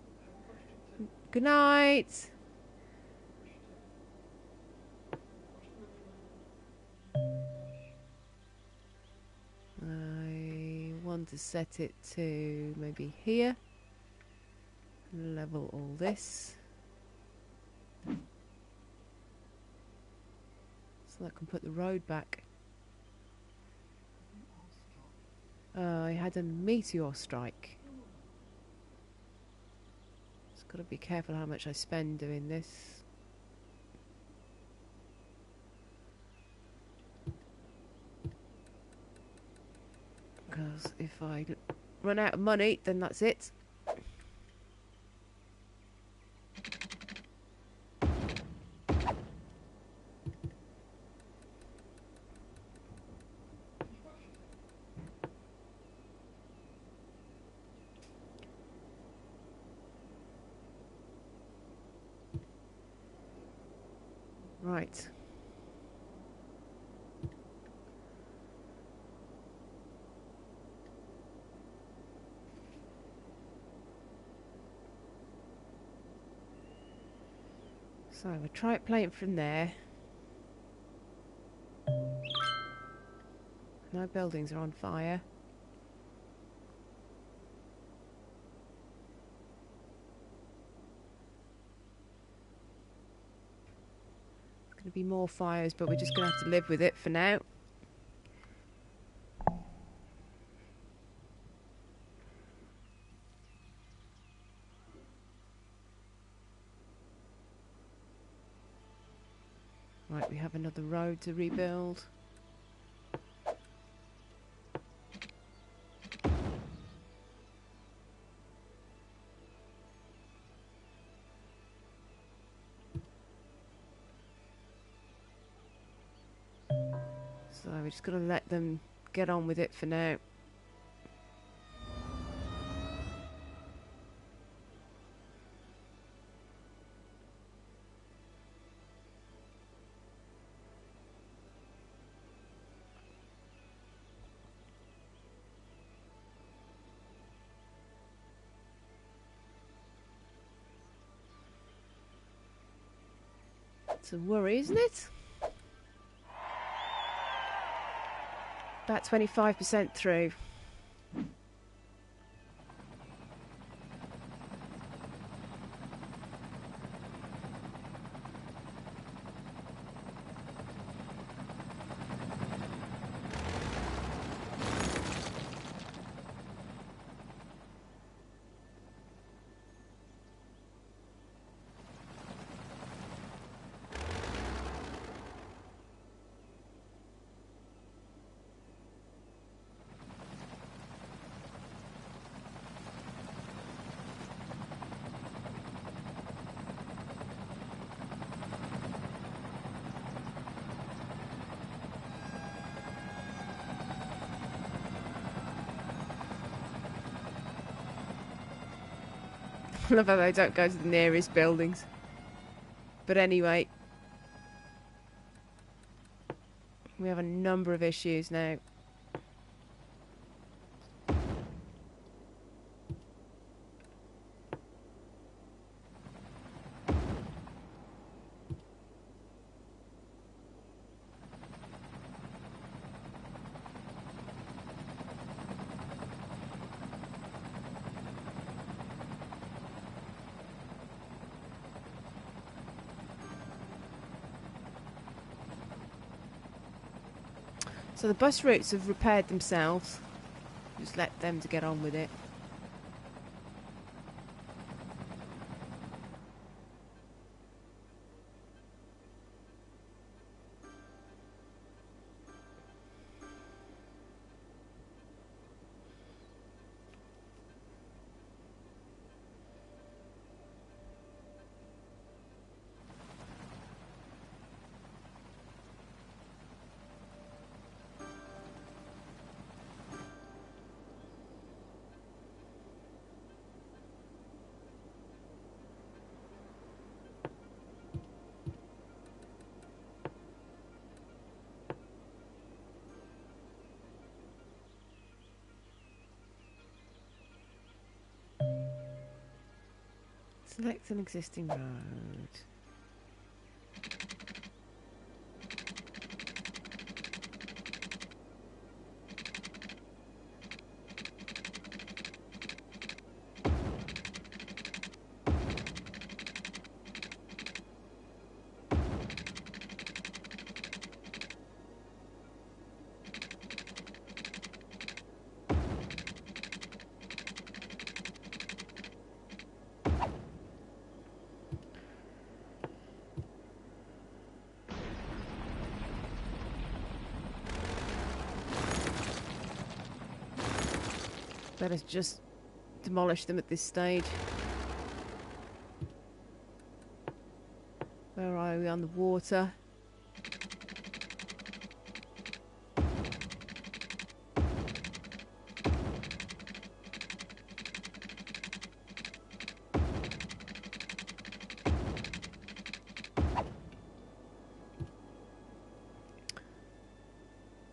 Good night. I want to set it to maybe here. Level all this. So I can put the road back. I had a meteor strike. Just got to be careful how much I spend doing this. Because if I run out of money, then that's it. Right. So we'll try it playing from there. No buildings are on fire. There's going to be more fires, but we're just going to have to live with it for now. Right, we have another road to rebuild. So we're just going to let them get on with it for now. It's a worry, isn't it? About 25% through. I love how they don't go to the nearest buildings. But anyway, we have a number of issues now. So the bus routes have repaired themselves. Just let them to get on with it. Select an existing road. Better just demolish them at this stage. Where are we on the water?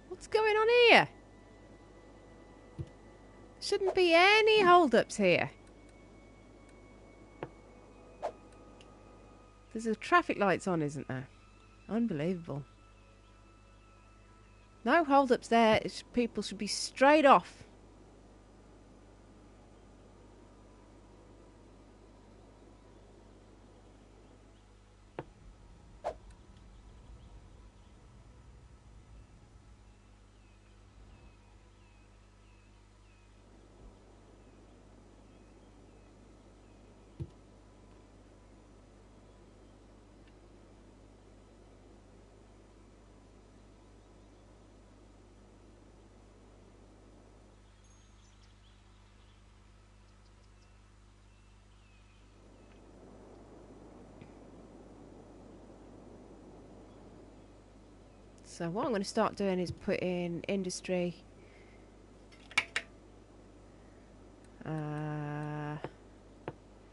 What's going on here? Shouldn't be any hold-ups here. There's a traffic lights on, isn't there? Unbelievable. No hold-ups there. People should be straight off. So what I'm going to start doing is put in industry.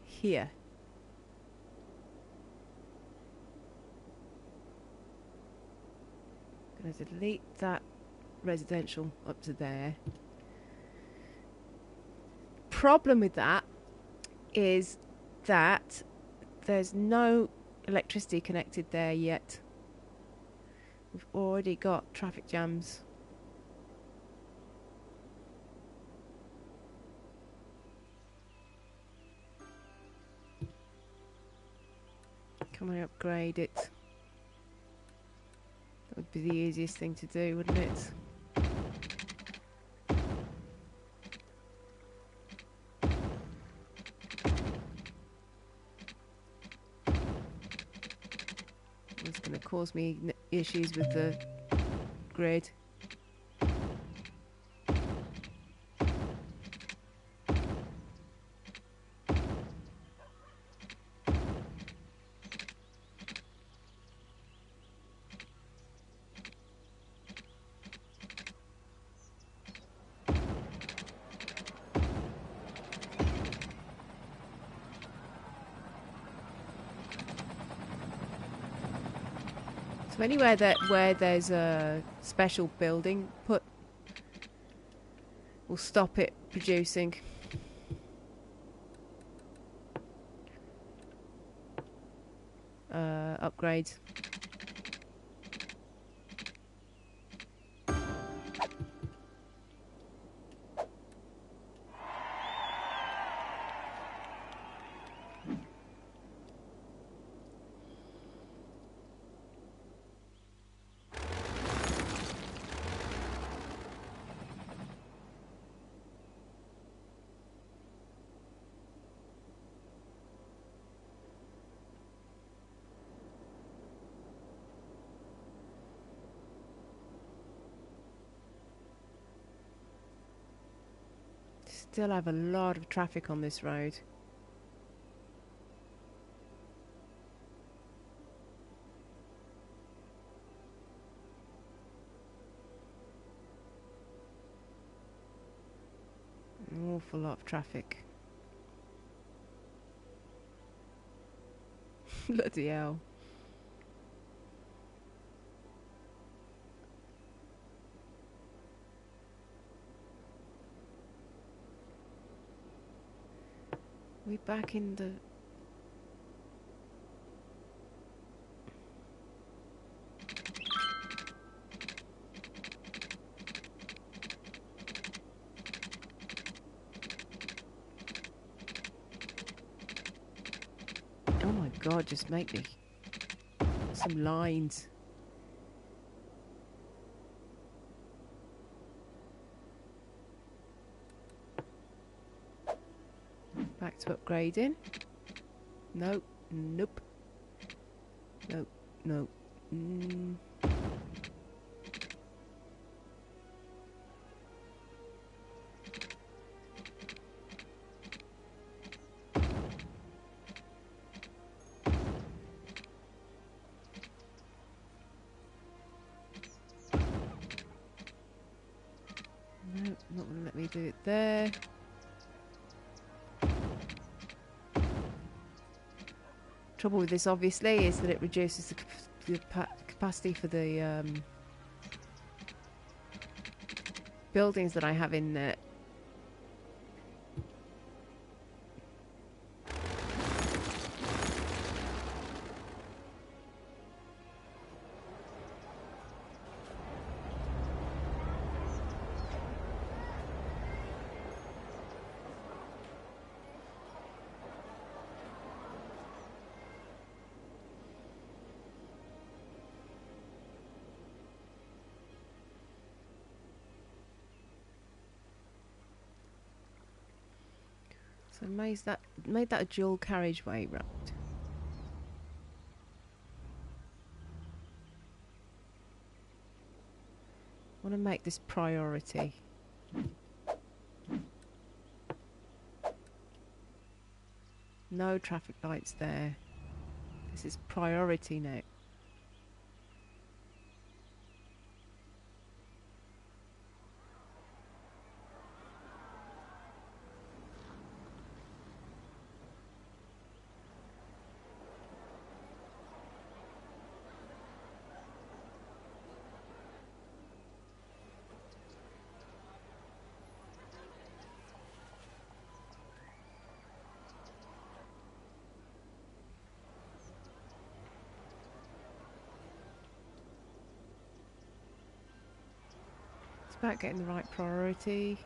Here. Going to delete that residential up to there. Problem with that is that there's no electricity connected there yet. We've already got traffic jams. Can I upgrade it? That would be the easiest thing to do, wouldn't it? It's going to cause me issues with the grid. So anywhere where there's a special building put will stop it producing. Upgrades. Still have a lot of traffic on this road. An awful lot of traffic. Bloody hell. We back in the... Oh my god, just make me some lines. Back to upgrading. Nope. Nope. Nope. Nope. there. Trouble with this, obviously, is that it reduces the capacity for the buildings that I have in there. So made that a dual carriageway road. I want to make this priority. No traffic lights there. This is priority now. It's about getting the right priority.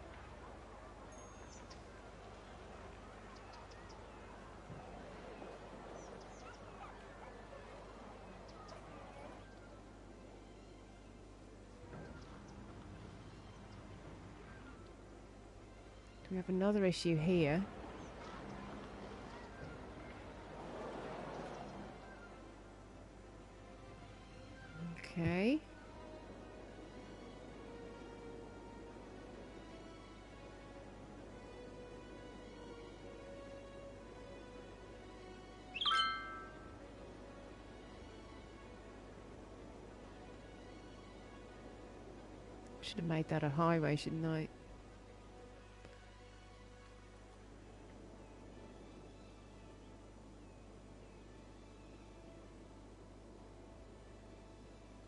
We have another issue here. Okay. Should have made that a highway, shouldn't I?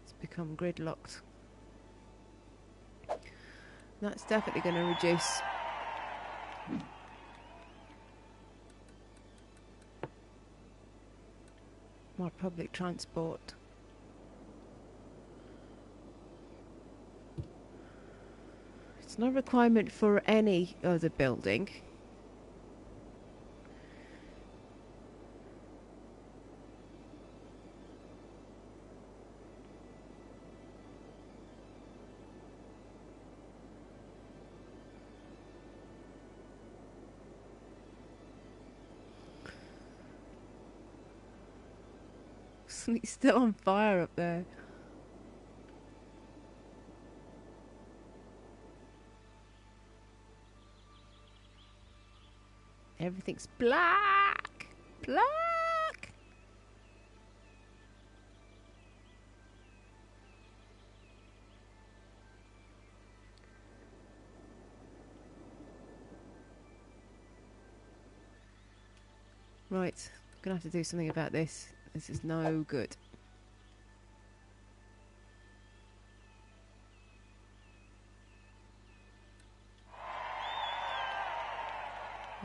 It's become gridlocked. That's definitely going to reduce my public transport. It's no requirement for any other building. It's still on fire up there. Everything's black. Black. Right, I'm gonna have to do something about this. This is no good.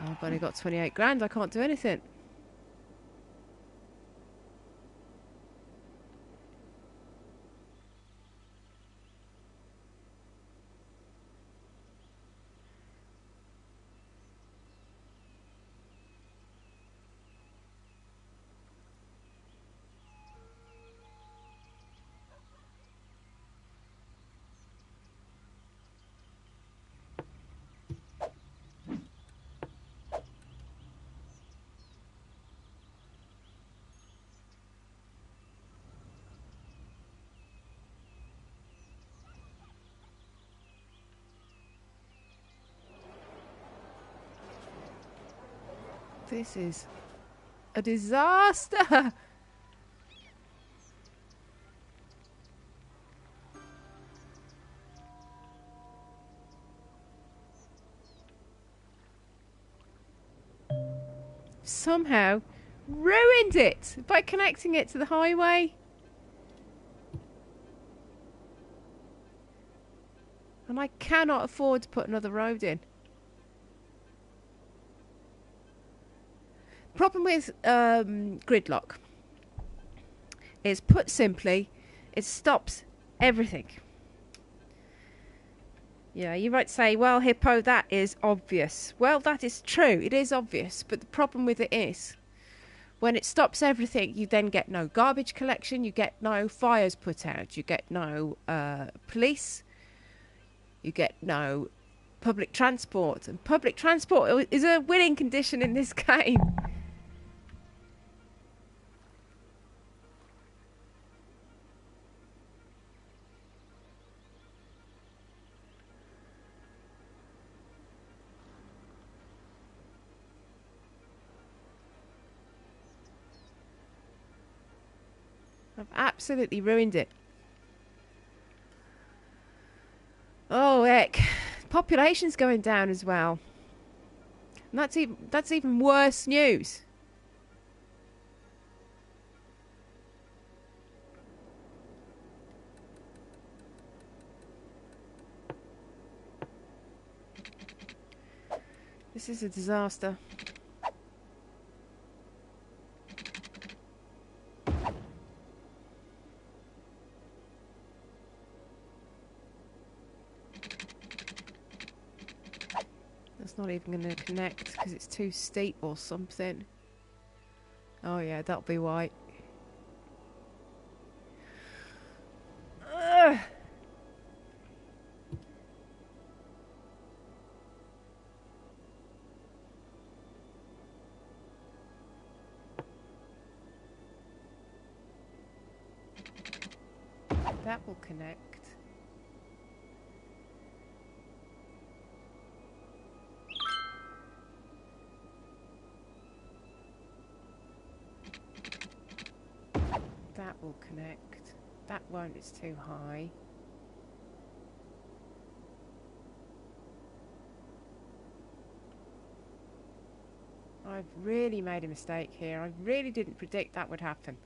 Oh, I've only got 28 grand, I can't do anything. This is a disaster. somehow ruined it by connecting it to the highway. And I cannot afford to put another road in. Problem with gridlock is, put simply, it stops everything. Yeah, you might say, well, Hippo, that is obvious. Well, that is true. It is obvious. But the problem with it is, when it stops everything, you then get no garbage collection. You get no fires put out. You get no police. You get no public transport. And public transport is a winning condition in this game. I've absolutely ruined it. Oh heck, population's going down as well. And that's even worse news. This is a disaster. Not even going to connect because it's too steep or something. Oh yeah, that'll be why. Ugh. That will connect. That will connect. That won't, it's too high. I've really made a mistake here. I really didn't predict that would happen.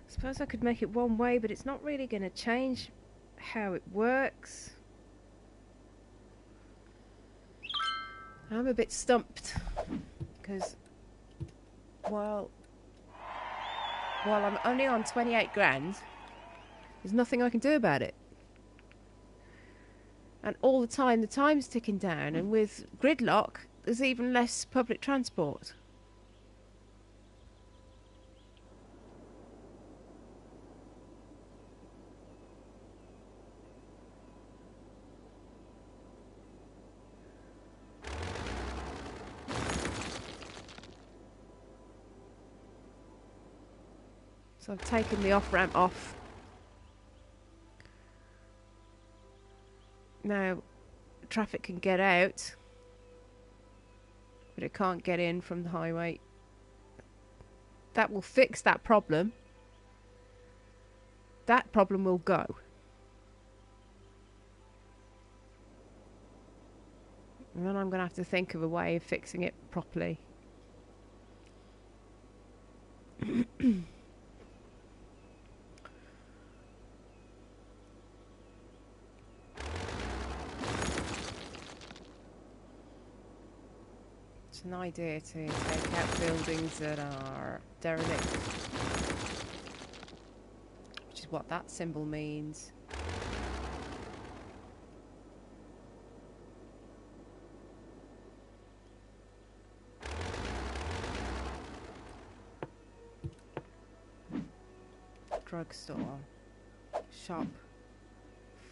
Suppose I could make it one way, but it's not really going to change how it works. I'm a bit stumped because while I'm only on 28 grand, there's nothing I can do about it. And all the time, the time's ticking down, and with gridlock, there's even less public transport. So I've taken the off-ramp off. Now, traffic can get out, but it can't get in from the highway. That will fix that problem. That problem will go. And then I'm going to have to think of a way of fixing it properly. It's an idea to take out buildings that are derelict, which is what that symbol means. Drugstore, shop,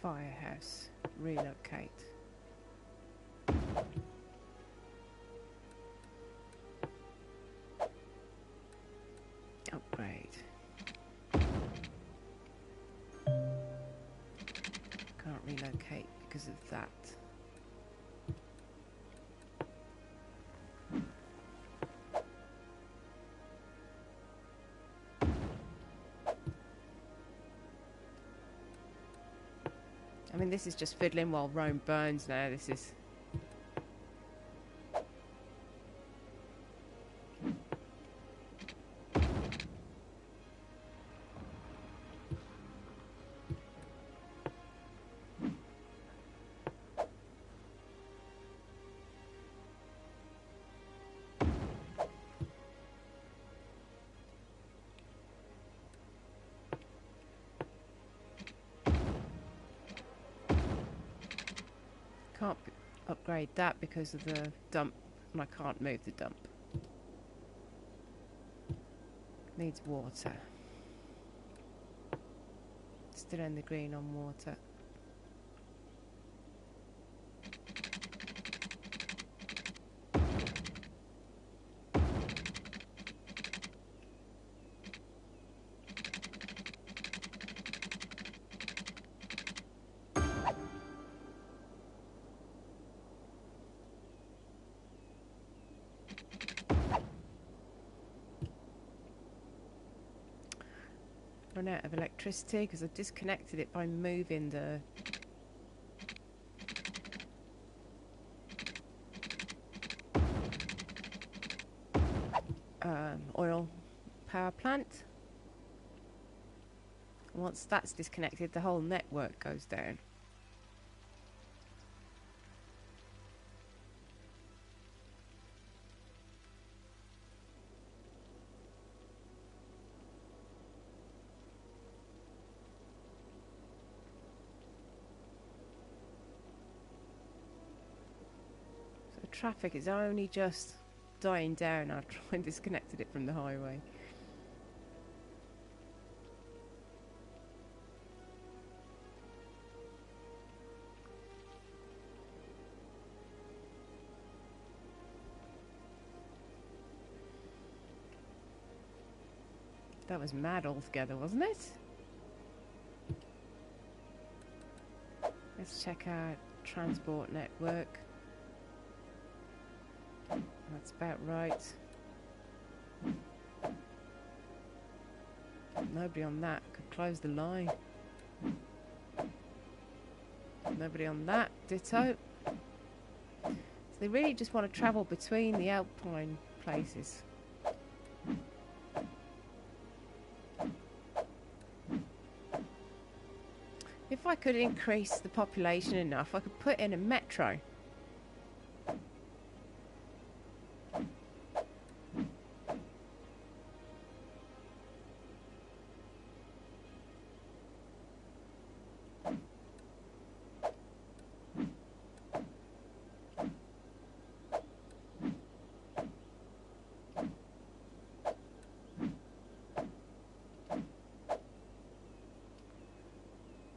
firehouse, relocate. Upgrade. relocate because of that. I mean, this is just fiddling while Rome burns now. This is... Can't upgrade that because of the dump, and I can't move the dump. Needs water. Still in the green on water. Run out of electricity because I disconnected it by moving the oil power plant. Once that's disconnected, the whole network goes down. Traffic is only just dying down after I disconnected it from the highway. That was mad altogether, wasn't it? Let's check our transport network. That's about right. Nobody on that. Could close the line. Nobody on that. Ditto. So they really just want to travel between the Alpine places. If I could increase the population enough, I could put in a metro.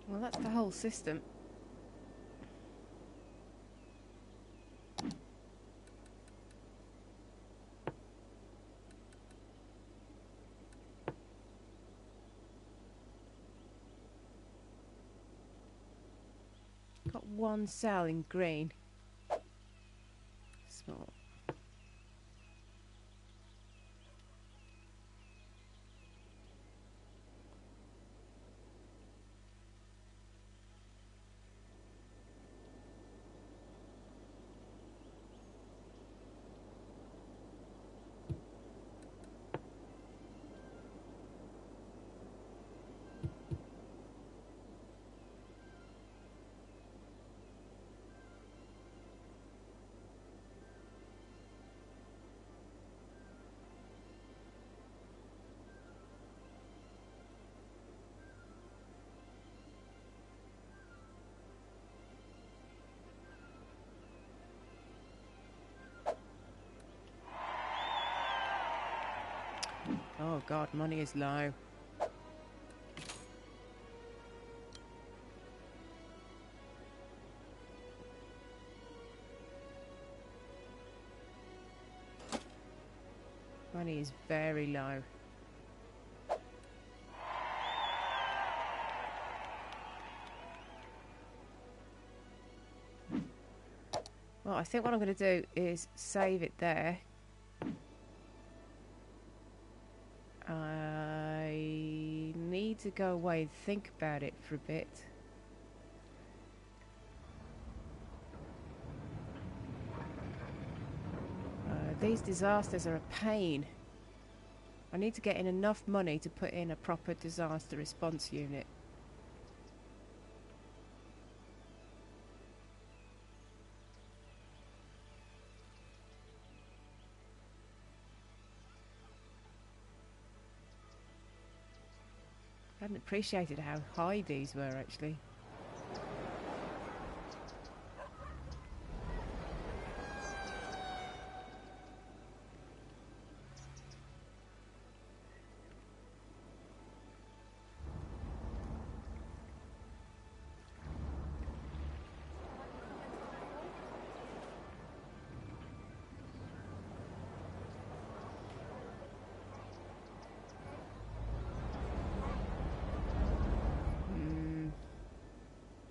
Well, that's the whole system. Got one cell in green. Small. Oh God, money is low. Money is very low. Well, I think what I'm going to do is save it there. I need to go away and think about it for a bit. These disasters are a pain. I need to get in enough money to put in a proper disaster response unit. I hadn't appreciated how high these were actually.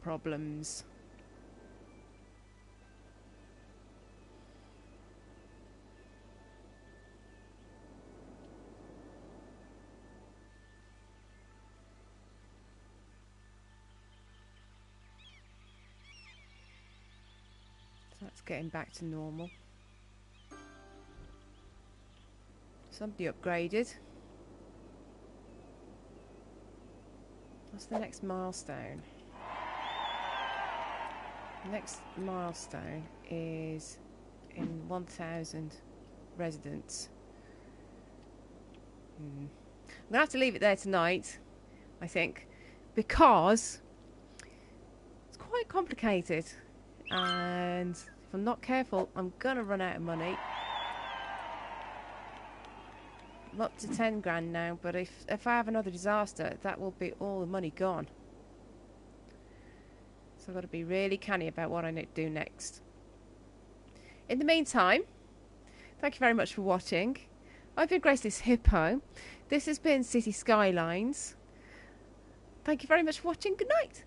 Problems. So that's getting back to normal. Somebody upgraded. What's the next milestone? Next milestone is in 1,000 residents. I'm gonna have to leave it there tonight, I think, because it's quite complicated, and if I'm not careful, I'm gonna run out of money. I'm up to 10 grand now, but if I have another disaster, that will be all the money gone. So I've got to be really canny about what I need to do next. In the meantime, thank you very much for watching. I've been Grace this Hippo. This has been City Skylines. Thank you very much for watching. Good night.